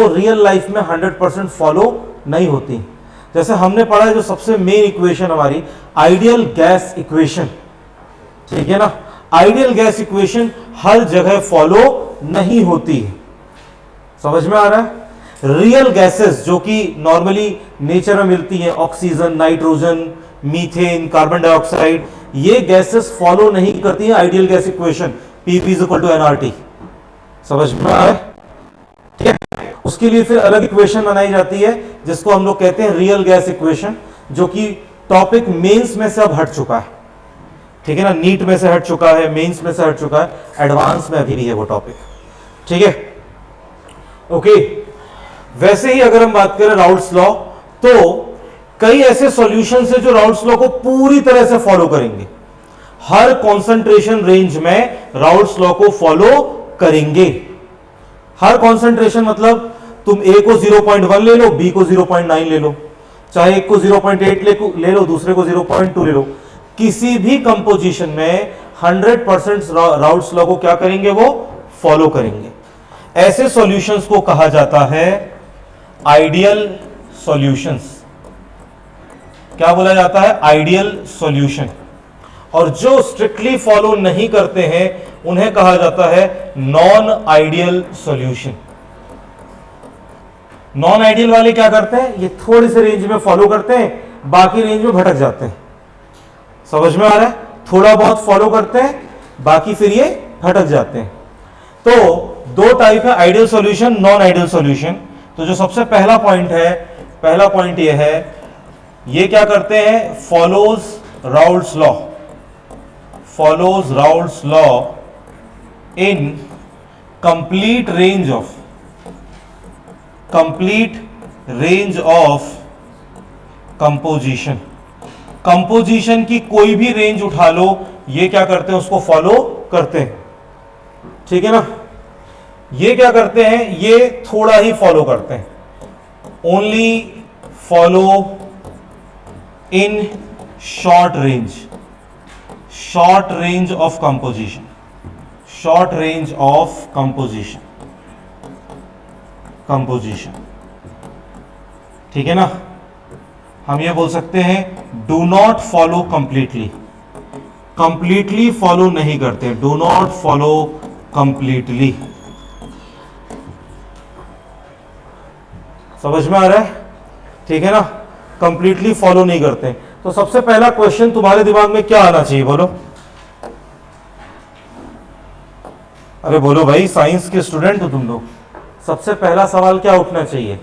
रियल लाइफ में 100% फॉलो नहीं होती। जैसे हमने पढ़ा है जो सबसे मेन इक्वेशन हमारी आइडियल गैस इक्वेशन, ठीक है ना? आइडियल गैस इक्वेशन हर जगह फॉलो नहीं होती है, समझ में आ रहा है? रियल गैसेस जो कि नॉर्मली नेचर में मिलती है, oxygen, nitrogen, methane, carbon dioxide, ये गैसेस फॉलो नहीं करती है ideal gas equation, P = NRT। समझ में आ रहा है? ठीक है, उसके लिए फिर अलग इक्वेशन बनाई जाती है जिसको हम लोग कहते हैं रियल गैस इक्वेशन, जो कि टॉपिक मेंस में से अब हट चुका है, ठीक है ना, नीट में से हट चुका है, मेंस में से हट चुका है, एडवांस में अभी भी है वो टॉपिक, ठीक है, ओके। वैसे ही अगर हम बात करें राउल्ट्स लॉ, तो कई ऐसे सॉल्यूशंस है जो राउल्ट्स लॉ को पूरी तरह से फॉलो करेंगे, हर कॉन्सेंट्रेशन रेंज में राउल्ट्स लॉ को फॉलो करेंगे। हर कॉन्सेंट्रेशन मतलब तुम ए को 0.1 ले लो, बी को 0.9 ले लो, चाहे एक को 0.8 ले लो, दूसरे को 0.2 ले लो, किसी भी कंपोजिशन में 100% राउल्ट्स लॉ को क्या करेंगे, वो फॉलो करेंगे। ऐसे सॉल्यूशंस को कहा जाता है आइडियल सॉल्यूशंस। क्या बोला जाता है? Ideal solution. और जो स्ट्रिक्टली फॉलो नहीं करते हैं उन्हें कहा जाता है non ideal solution. Non ideal वाले क्या करते हैं? ये थोड़ी सी रेंज में फॉलो करते हैं, बाकी रेंज में भटक जाते हैं। समझ में आ रहा है? थोड़ा बहुत फॉलो करते हैं, बाकी फिर ये भटक जाते हैं। तो दो टाइप है, ideal solution, non ideal solution. तो जो सबसे पहला पॉइंट है, पहला पॉइंट ये है, ये क्या करते हैं? Follows Raoult's law, follows Raoult's law in complete range of composition. Composition की कोई भी रेंज उठा लो, ये क्या करते हैं? उसको फॉलो करते हैं, ठीक है ना। ये क्या करते हैं? ये थोड़ा ही फॉलो करते हैं, only follow in short range of composition, short range of composition, ठीक है ना। हम ये बोल सकते हैं do not follow completely, completely follow नहीं करते, डू नॉट फॉलो कंप्लीटली। समझ में आ रहा है? ठीक है ना, कंप्लीटली फॉलो नहीं करते। तो सबसे पहला क्वेश्चन तुम्हारे दिमाग में क्या आना चाहिए? बोलो, अरे बोलो भाई, साइंस के स्टूडेंट हो तुम लोग, सबसे पहला सवाल क्या उठना चाहिए?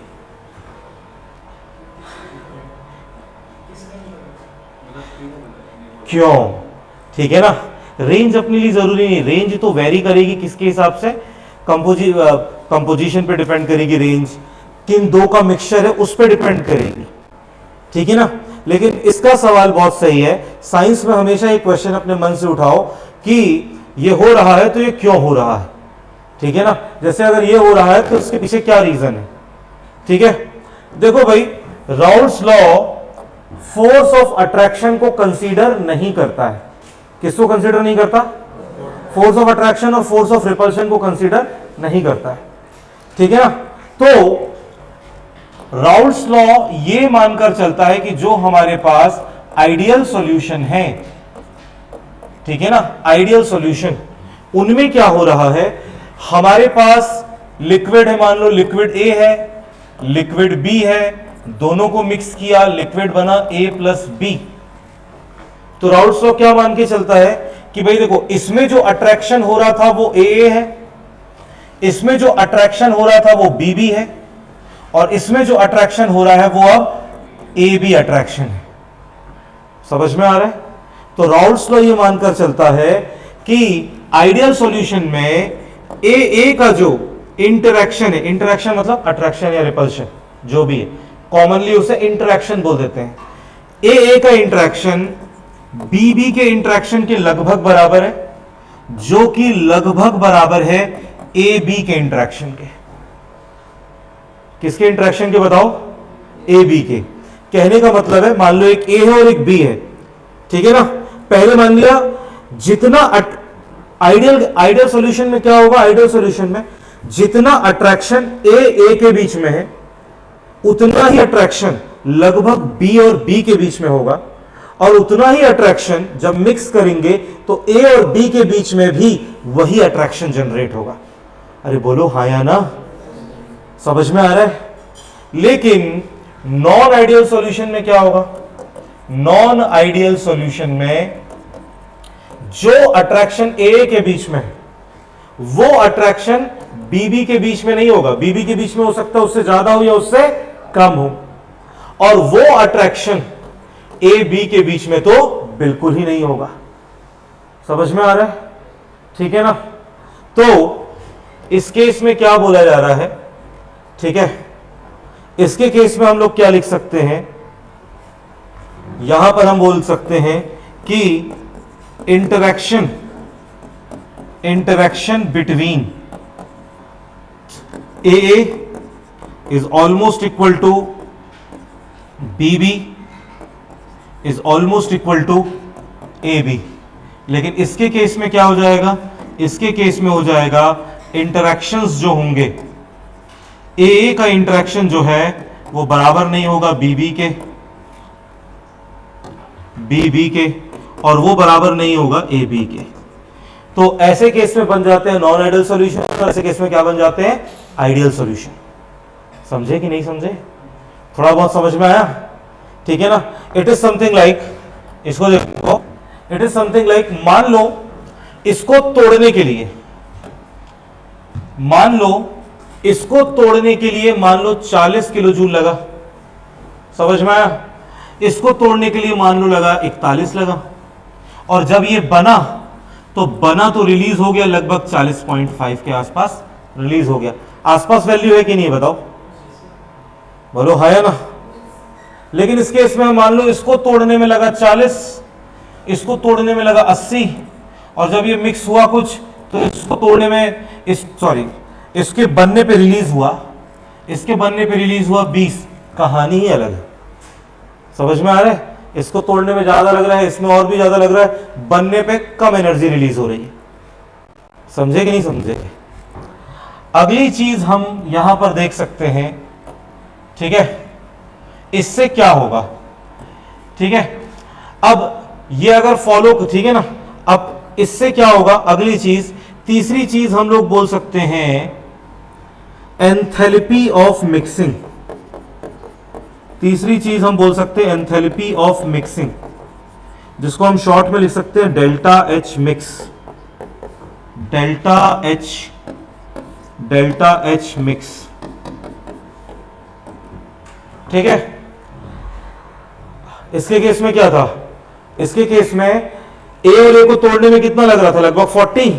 क्यों? ठीक है ना, रेंज अपने लिए जरूरी नहीं, रेंज तो वेरी करेगी किसके हिसाब से? कंपोजिशन पे डिपेंड करेगी रेंज, किन दो का मिक्सचर है उस पे डिपेंड करेगी, ठीक है ना। लेकिन इसका सवाल बहुत सही है। साइंस में हमेशा एक क्वेश्चन अपने मन से उठाओ कि ये हो रहा है तो ये क्यों हो रहा है, ठीक है ना। जैसे अगर ये हो रहा है तो उसके पीछे क्या रीजन है, ठीक है। देखो भाई, Raoult's law force of attraction को कंसीडर नहीं करता है। किसको कंसीडर नहीं करता? फोर्स ऑफ अट्रैक्शन और फोर्स ऑफ रिपल्शन को कंसीडर नहीं करता है, ठीक है ना। तो राउल्ट्स लॉ ये मानकर चलता है कि जो हमारे पास आइडियल सॉल्यूशन है, ठीक है ना, आइडियल सॉल्यूशन, उनमें क्या हो रहा है? हमारे पास लिक्विड है, मान लो लिक्विड ए है, लिक्विड बी है, दोनों को मिक्स किया, लिक्विड बना ए प्लस बी। तो राउल्ट्स लॉ क्या मान के चलता है कि भाई देखो, इसमें जो अट्रैक्शन हो रहा था वो ए है, इसमें जो अट्रैक्शन हो रहा था वो बी बी है, और इसमें जो अट्रैक्शन हो रहा है वो अब ए बी अट्रैक्शन है। समझ में आ रहा है? तो राउल्ट्स लॉ ये मानकर चलता है कि आइडियल सॉल्यूशन में ए का जो इंटरैक्शन है, इंटरैक्शन मतलब अट्रैक्शन या रिपल्शन जो भी है, कॉमनली उसे इंटरैक्शन बोल देते हैं। ए का इंटरैक्शन बी के इंटरैक्शन के लगभग बराबर है, जो कि लगभग बराबर है ए बी के इंटरैक्शन के। किसके इंटरैक्शन के बताओ? ए बी के। कहने का मतलब है, मान लो एक ए है और एक बी है, ठीक है ना। पहले मान लिया जितना आइडियल सॉल्यूशन में क्या होगा? आइडियल सॉल्यूशन में जितना अट्रैक्शन ए के बीच में है उतना ही अट्रैक्शन लगभग बी और बी के बीच में होगा, और उतना ही अट्रैक्शन जब मिक्स करेंगे तो ए और बी के बीच में भी वही अट्रैक्शन जनरेट होगा। अरे बोलो हाँ या ना? समझ में आ रहा है? लेकिन नॉन आइडियल सॉल्यूशन में क्या होगा? नॉन आइडियल सॉल्यूशन में जो अट्रैक्शन ए के बीच में है वो अट्रैक्शन बीबी के बीच में नहीं होगा, बीबी के बीच में हो सकता है उससे ज्यादा हो या उससे कम हो, और वो अट्रैक्शन ए बी के बीच में तो बिल्कुल ही नहीं होगा। समझ में आ रहा है? ठीक है ना? तो इस केस में क्या बोला जा रहा है, ठीक है, इसके केस में हम लोग क्या लिख सकते हैं, यहां पर हम बोल सकते हैं कि interaction between a is almost equal to b b is almost equal to a b. लेकिन इसके केस में क्या हो जाएगा, इसके केस में हो जाएगा इंटरैक्शंस जो होंगे, ए का इंटरैक्शन जो है वो बराबर नहीं होगा बीबी के, बी के, और वो बराबर नहीं होगा ए बी के। तो ऐसे केस में बन जाते हैं नॉन आइडियल सॉल्यूशन, और ऐसे केस में क्या बन जाते हैं, आइडियल सॉल्यूशन। समझे कि नहीं समझे? थोड़ा बहुत समझ में आया? ठीक है ना? इट इज समथिंग लाइक, इसको देखो, इट इज समथिंग लाइक, मान लो इसको तोड़ने के लिए, मान लो इसको तोड़ने के लिए मान लो 40 किलो जूल लगा। समझ में आया? इसको तोड़ने के लिए मान लो लगा 41 लगा, और जब ये बना तो रिलीज हो गया लगभग 40.5 के आसपास रिलीज हो गया। आसपास वैल्यू है कि नहीं बताओ, बोलो है या ना? लेकिन इस केस में मान लो इसको तोड़ने में लगा 40, इसको तोड़ने में लगा 80, और जब ये मिक्स हुआ कुछ तो इसको तोड़ने में इसके बनने पे रिलीज हुआ, इसके बनने पे रिलीज हुआ 20। कहानी ही अलग है। समझ में आ रहा है? इसको तोड़ने में ज्यादा लग रहा है, इसमें और भी ज्यादा लग रहा है, बनने पे कम एनर्जी रिलीज हो रही है। समझे कि नहीं समझे? अगली चीज हम यहां पर देख सकते हैं, ठीक है, इससे क्या होगा, ठीक है, अब ये अगर फॉलो, ठीक है ना, अब इससे क्या होगा, अगली चीज, तीसरी चीज हम लोग बोल सकते हैं एंथैल्पी ऑफ मिक्सिंग। तीसरी चीज हम बोल सकते हैं एंथैल्पी ऑफ मिक्सिंग, जिसको हम शॉर्ट में लिख सकते हैं delta H mix, delta H mix. ठीक है? इसके केस में क्या था, इसके केस में ए और ए को तोड़ने में कितना लग रहा था, लगभग 40,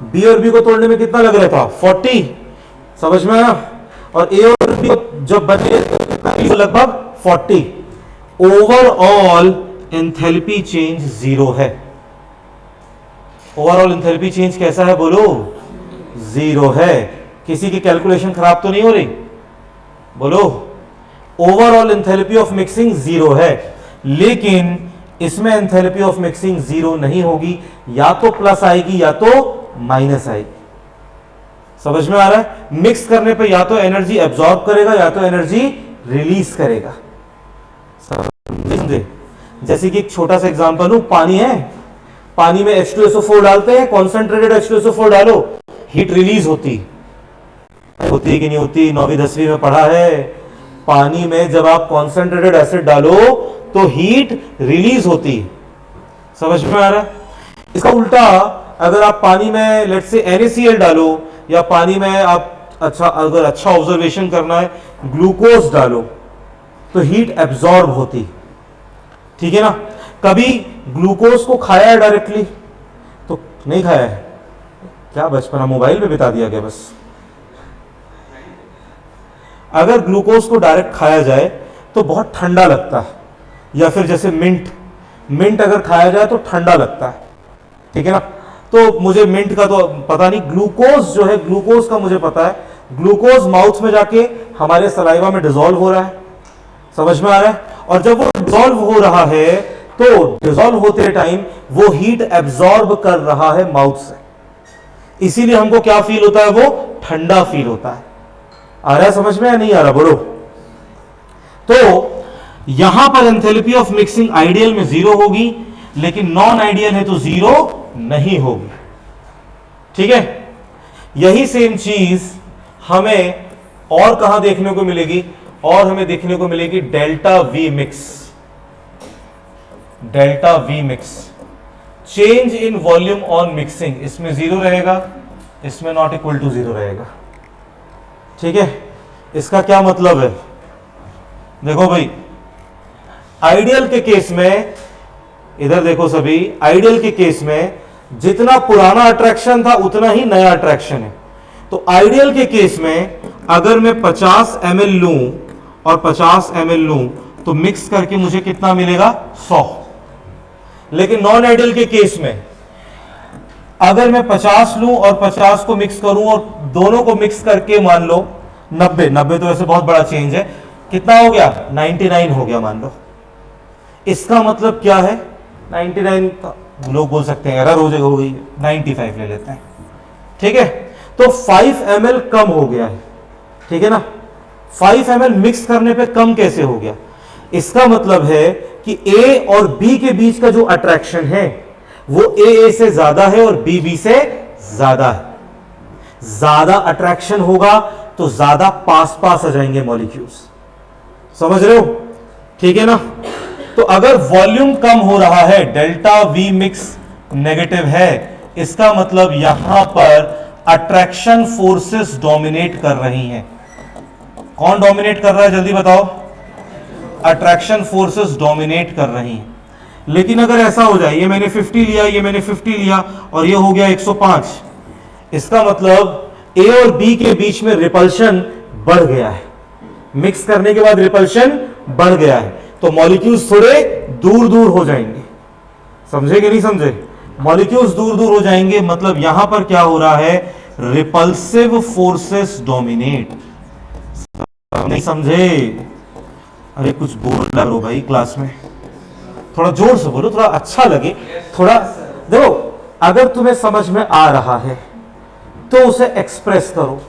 बी और बी को तोड़ने में कितना लग रहा था, 40। समझ में आया? और ए और बी जब बने तो लगभग 40। ओवरऑल एंथैल्पी चेंज 0 है। ओवरऑल एंथैल्पी चेंज कैसा है बोलो, 0 है। किसी की कैलकुलेशन खराब तो नहीं हो रही, बोलो। ओवरऑल एंथैल्पी ऑफ मिक्सिंग 0 है, लेकिन इसमें एंथैल्पी ऑफ मिक्सिंग 0 नहीं होगी, या तो प्लस आएगी या तो माइनस आएगी। समझ में आ रहा है? मिक्स करने पे या तो एनर्जी एब्जॉर्ब करेगा या तो एनर्जी रिलीज करेगा। समझे? जैसे कि एक छोटा सा एग्जांपल लूं, पानी है, पानी में H2SO4 डालते हैं, कॉन्सेंट्रेटेड H2SO4 डालो, हीट रिलीज होती है कि नहीं होती? 9वीं 10वीं में पढ़ा है, पानी में जब आप कॉन्सेंट्रेटेड एसिड डालो तो हीट रिलीज होती है। समझ में आ रहा है? इसका उल्टा, अगर आप पानी में लेट्स से NaCl डालो, या पानी में आप अगर अच्छा ऑब्जर्वेशन करना है ग्लूकोज डालो, तो हीट एब्जॉर्ब होती। ठीक है ना? कभी ग्लूकोज को खाया है डायरेक्टली? तो नहीं खाया है। क्या बचपना मोबाइल पे बिता दिया गया बस। अगर ग्लूकोज को डायरेक्ट खाया जाए तो बहुत ठंडा लगता है, या फिर जैसे मिंट अगर खाया जाए तो ठंडा लगता है। ठीक है ना? तो मुझे मिंट का तो पता नहीं, ग्लूकोज जो है, ग्लूकोज का मुझे पता है, ग्लूकोज माउथ में जाके हमारे सलाइवा में डिसॉल्व हो रहा है। समझ में आ रहा है? और जब वो डिसॉल्व हो रहा है तो डिसॉल्व होते टाइम वो हीट एब्जॉर्ब कर रहा है माउथ से, इसीलिए हमको क्या फील होता है, वो ठंडा फील होता है। आ रहा है समझ में या नहीं आ रहा बोलो? तो यहां पर एंथैल्पी ऑफ मिक्सिंग आइडियल में 0 होगी, लेकिन नॉन आइडियल है तो 0 नहीं होगी। ठीक है? यही सेम चीज हमें और कहां देखने को मिलेगी, और हमें देखने को मिलेगी delta we mix. Delta we mix, change in volume on mixing, इसमें 0 रहेगा, इसमें नॉट इक्वल टू 0 रहेगा। ठीक है, इसका क्या मतलब है? देखो भाई, आइडियल के केस में, इधर देखो सभी, आइडियल के केस में जितना पुराना अट्रैक्शन था उतना ही नया अट्रैक्शन है। तो आइडियल के केस में अगर मैं 50 ml लूं और 50 ml लूं तो मिक्स करके मुझे कितना मिलेगा? 100। लेकिन नॉन आइडियल के केस में अगर मैं 50 लूं और 50 को मिक्स करूं और दोनों को मिक्स करके मान लो 90 तो वैसे बहुत बड़ा चेंज है, कितना हो गया? 99 हो गया मान लो। इसका मतलब क्या है? 99 लोग बोल सकते हैं एरर हो गई, 95 ले लेते हैं। ठीक है, तो 5 ml कम हो गया है। ठीक है ना, 5 ml मिक्स करने पे कम कैसे हो गया? इसका मतलब है कि A और B के बीच का जो अट्रैक्शन है वो AA से ज्यादा है और BB से ज्यादा है। ज्यादा अट्रैक्शन होगा तो ज्यादा पास पास आ जाएंगे मॉलिक्यूल्स। समझ रहे हो? ठीक है ना। तो अगर वॉल्यूम कम हो रहा है, डेल्टा V मिक्स नेगेटिव है, इसका मतलब यहां पर अट्रैक्शन फोर्सेस डोमिनेट कर रही हैं। कौन डोमिनेट कर रहा है जल्दी बताओ? अट्रैक्शन फोर्सेस डोमिनेट कर रही हैं। लेकिन अगर ऐसा हो जाए, ये मैंने 50 लिया, ये मैंने 50 लिया और ये हो गया 105, इसका मतलब A और B के बीच में रिपल्शन बढ़ गया है। मिक्स करने के बाद रिपल्शन बढ़ गया है, तो मॉलिक्यूल्स थोड़े दूर दूर हो जाएंगे। समझे कि नहीं समझे? मॉलिक्यूल्स दूर दूर हो जाएंगे, मतलब यहां पर क्या हो रहा है? Repulsive forces dominate. नहीं समझे? अरे कुछ बोल रहे भाई क्लास में, थोड़ा जोर से बोलो, थोड़ा अच्छा लगे। थोड़ा देखो, अगर तुम्हें समझ में आ रहा है तो उसे एक्सप्रेस करो,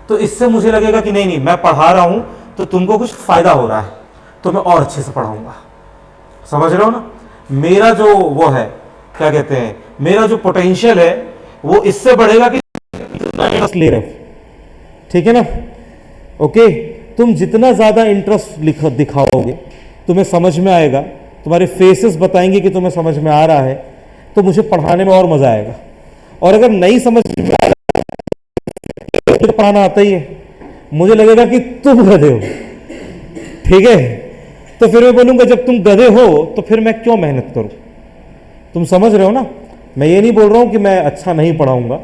तो इससे मुझे लगेगा कि नहीं मैं पढ़ा रहा हूं तो तुमको कुछ फायदा हो रहा है, तो मैं और अच्छे से पढ़ाऊंगा। समझ रहे हो ना? मेरा जो वो है, क्या कहते हैं, मेरा जो पोटेंशियल है वो इससे बढ़ेगा कि इंटरेस्ट ले रहे हो। ठीक है ना? ओके, तुम जितना ज्यादा इंटरेस्ट दिखाओगे तुम्हें समझ में आएगा, तुम्हारे फेसेस बताएंगे कि तुम्हें समझ में आ रहा है, तो मुझे पढ़ाने में और मजा आएगा। और अगर नहीं समझ में आ रहा तो पढ़ाना आता ही है, मुझे लगेगा कि तुम गधे हो। ठीक है, तो फिर मैं बोलूंगा जब तुम गधे हो तो फिर मैं क्यों मेहनत करूं? तुम समझ रहे हो ना? मैं ये नहीं बोल रहा हूं कि मैं अच्छा नहीं पढ़ाऊंगा,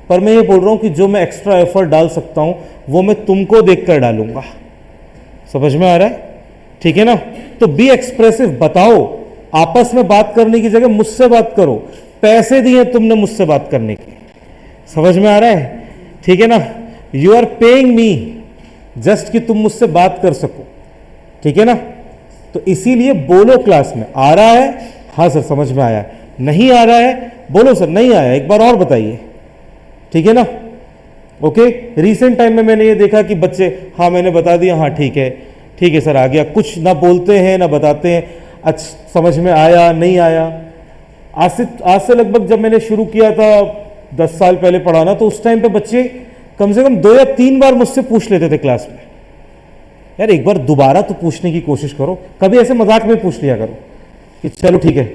पर मैं ये बोल रहा हूं कि जो मैं एक्स्ट्रा एफर्ट डाल सकता हूं वो मैं तुमको देखकर डालूंगा। समझ में आ रहा है? ठीक है ना? तो बी एक्सप्रेसिव, बताओ। आपस में बात करने की जगह मुझसे बात करो। पैसे दिए तुमने मुझसे बात करने के। समझ में आ रहा है? ठीक है ना? You are paying me just कि तुम मुझसे बात कर सको। ठीक है ना? तो इसीलिए बोलो क्लास में। आ रहा है? हाँ सर समझ में आया। नहीं आ रहा है? बोलो सर नहीं आया, एक बार और बताइए। ठीक है ना? ओके। रिसेंट टाइम में मैंने ये देखा कि बच्चे, हाँ मैंने बता दिया, हाँ ठीक है सर आ गया, कुछ ना बोलते हैं ना बताते हैं। अच्छा समझ में आया नहीं आया? आज से लगभग जब मैंने शुरू किया था 10 साल पहले पढ़ाना, तो उस टाइम पे बच्चे कम से कम 2 या 3 बार मुझसे पूछ लेते थे क्लास में, यार एक बार दोबारा तो पूछने की कोशिश करो। कभी ऐसे मजाक में पूछ लिया करो कि चलो ठीक है।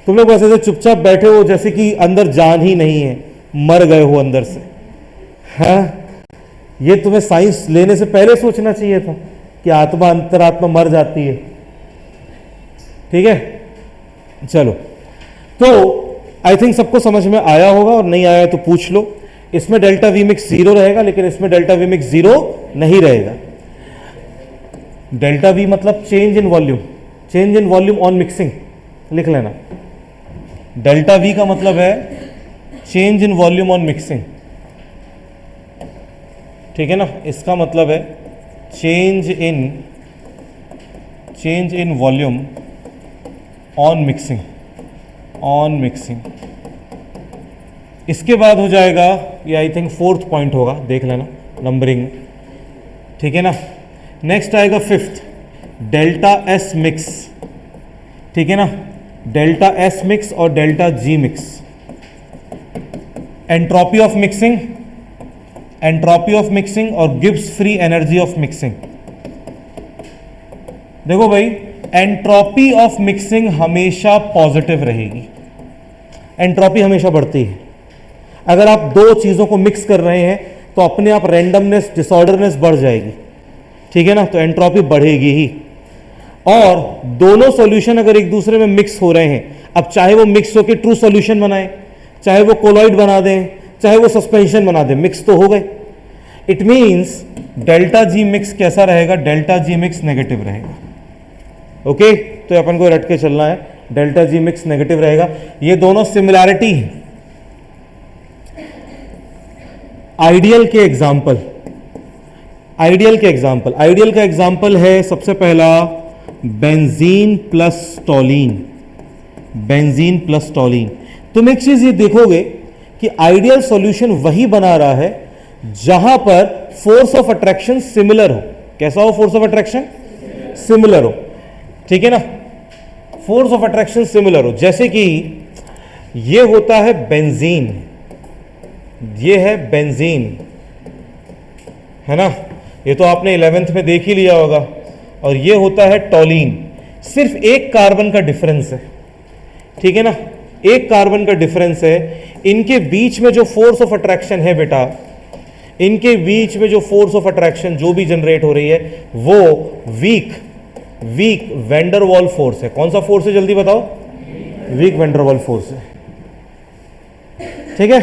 तुम लोग बस ऐसे चुपचाप बैठे हो जैसे कि अंदर जान ही नहीं है, मर गए हो अंदर से। हाँ, ये तुम्हें साइंस लेने से पहले सोचना चाहिए था कि आत्मा अंतरात्मा मर जाती है। ठीक है, चलो। तो आई थिंक सबको समझ में आया होगा, और नहीं आया तो पूछ लो। इसमें डेल्टा वी मिक्स 0 रहेगा, लेकिन इसमें डेल्टा वी मिक्स 0 नहीं रहेगा। डेल्टा वी मतलब change in volume, change in volume on mixing, लिख लेना। डेल्टा वी का मतलब है change in volume on mixing. ठीक है ना? इसका मतलब है change in volume on mixing. इसके बाद हो जाएगा, ये आई थिंक 4th पॉइंट होगा, देख लेना नंबरिंग में। ठीक है ना? नेक्स्ट आएगा 5th, डेल्टा एस मिक्स। ठीक है ना? डेल्टा एस मिक्स और delta G mix. Entropy of mixing और Gibbs free energy of mixing. देखो भाई, एंट्रोपी ऑफ मिक्सिंग हमेशा पॉजिटिव रहेगी, एंट्रोपी हमेशा बढ़ती है। अगर आप दो चीज़ों को मिक्स कर रहे हैं तो अपने आप रैंडमनेस, डिसऑर्डरनेस बढ़ जाएगी, ठीक है ना, तो एंट्रोपी बढ़ेगी ही। और दोनों सॉल्यूशन अगर एक दूसरे में मिक्स हो रहे हैं, अब चाहे वो मिक्स होकर ट्रू सॉल्यूशन बनाए, चाहे वो कोलॉइड बना दें, चाहे वो सस्पेंशन बना दें, मिक्स तो हो गए। It means delta G mix कैसा रहेगा? डेल्टा जी मिक्स नेगेटिव रहेगा। ओके, तो अपन को रट के चलना है, डेल्टा जी मिक्स नेगेटिव रहेगा। ये दोनों सिमिलैरिटी है। आइडियल के एग्जाम्पल, आइडियल के एग्जाम्पल, आइडियल का एग्जाम्पल है सबसे पहला बेंजीन प्लस टॉलीन, बेंजीन प्लस टॉलीन। तुम एक चीज ये देखोगे कि आइडियल सॉल्यूशन वही बना रहा है जहां पर फोर्स ऑफ अट्रैक्शन सिमिलर हो। कैसा हो फोर्स ऑफ अट्रैक्शन? सिमिलर हो, ठीक है ना, फोर्स ऑफ अट्रैक्शन सिमिलर हो। जैसे कि ये होता है बेंजीन, ये है बेंजीन, है ना, ये तो आपने 11th में देख ही लिया होगा। और ये होता है टॉलीन, सिर्फ एक कार्बन का डिफरेंस है, ठीक है ना, एक कार्बन का डिफरेंस है। इनके बीच में जो फोर्स ऑफ अट्रैक्शन है बेटा, इनके बीच में जो फोर्स ऑफ अट्रैक्शन जो भी जनरेट हो रही है वो वीक वैंडरवॉल फोर्स है। कौन सा फोर्स है जल्दी बताओ? वीक वैंडरवॉल फोर्स है, ठीक है,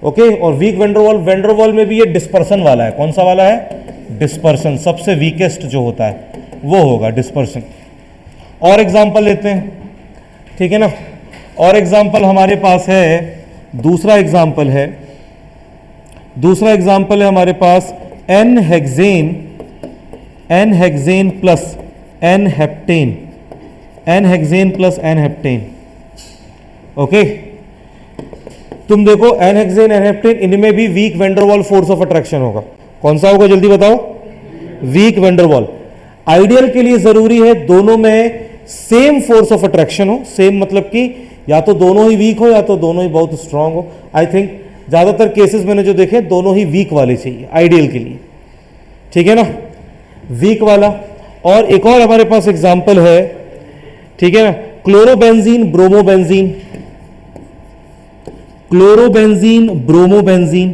ओके। और वीक वैंडरवॉल में भी ये डिस्पर्सन वाला है। कौन सा वाला है? डिस्पर्सन, सबसे वीकेस्ट जो होता है वो होगा डिस्पर्सन। और एग्जांपल लेते हैं, ठीक है ना, और एग्जांपल हमारे पास है, दूसरा एग्जांपल है हमारे पास N hexane plus N heptane, N hexane plus N heptane. Okay, तुम देखो एन हेक्सेन एन हेप्टेन, इनमें भी weak van der Waal force of attraction होगा। कौन सा होगा जल्दी बताओ? Week van der Waals. आइडियल के लिए जरूरी है दोनों में सेम फोर्स ऑफ अट्रैक्शन हो, सेम मतलब कि या तो दोनों ही वीक हो या तो दोनों ही बहुत स्ट्रांग हो। आई थिंक ज्यादातर केसेस मैंने जो देखे दोनों ही वीक वाले चाहिए आइडियल के लिए, ठीक है ना, वीक वाला। और एक और हमारे पास एग्जांपल है, ठीक है ना, क्लोरोबेंजीन ब्रोमोबेंजीन, क्लोरोबेंजीन ब्रोमोबेंजीन,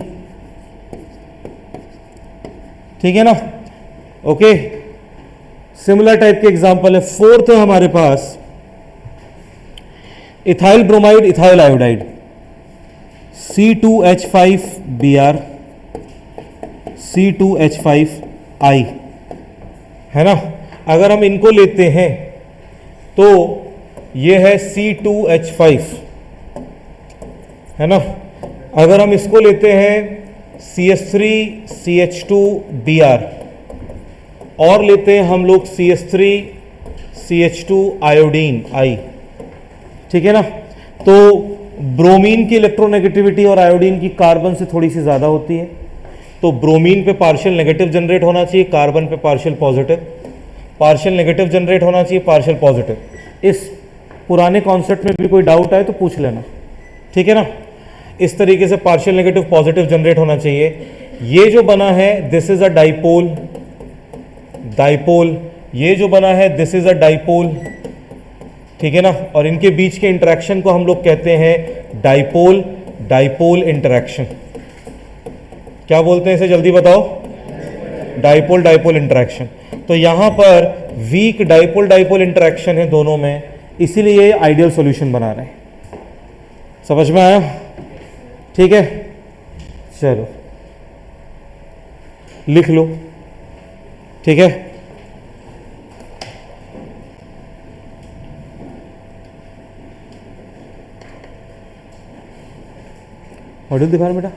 ठीक है ना, ओके, सिमिलर टाइप के एग्जांपल है। फोर्थ है हमारे पास ethyl bromide ethyl iodide, C2H5Br C2H5I, है ना। अगर हम इनको लेते हैं तो ये है C2H5, है ना। अगर हम इसको लेते हैं CH3CH2Br और लेते हैं हम लोग CH3CH2 आयोडीन I, ठीक है ना, तो ब्रोमीन की इलेक्ट्रोनेगेटिविटी और आयोडीन की कार्बन से थोड़ी सी ज़्यादा होती है, तो ब्रोमीन पे पार्शियल नेगेटिव जनरेट होना चाहिए, कार्बन पे partial positive, partial negative generate होना चाहिए, पार्शियल पॉजिटिव। इस पुराने कॉन्सेप्ट में भी कोई डाउट आए तो पूछ लेना, ठीक है ना। इस तरीके से पार्शियल नेगेटिव पॉजिटिव जनरेट होना चाहिए। ये जो बना है this is a dipole, dipole, ये जो बना है दिस इज अ डाइपोल, ठीक है ना। और इनके बीच के इंटरेक्शन को हम लोग कहते हैं डाइपोल डाइपोल इंटरेक्शन। क्या बोलते हैं इसे जल्दी बताओ? Dipole dipole interaction. तो यहां पर वीक डाइपोल डाइपोल इंटरेक्शन है दोनों में, इसीलिए ये आइडियल सॉल्यूशन बना रहे हैं। समझ में आया? ठीक है, चलो लिख लो, ठीक है। मॉड्यूल दिखा रहे बेटा।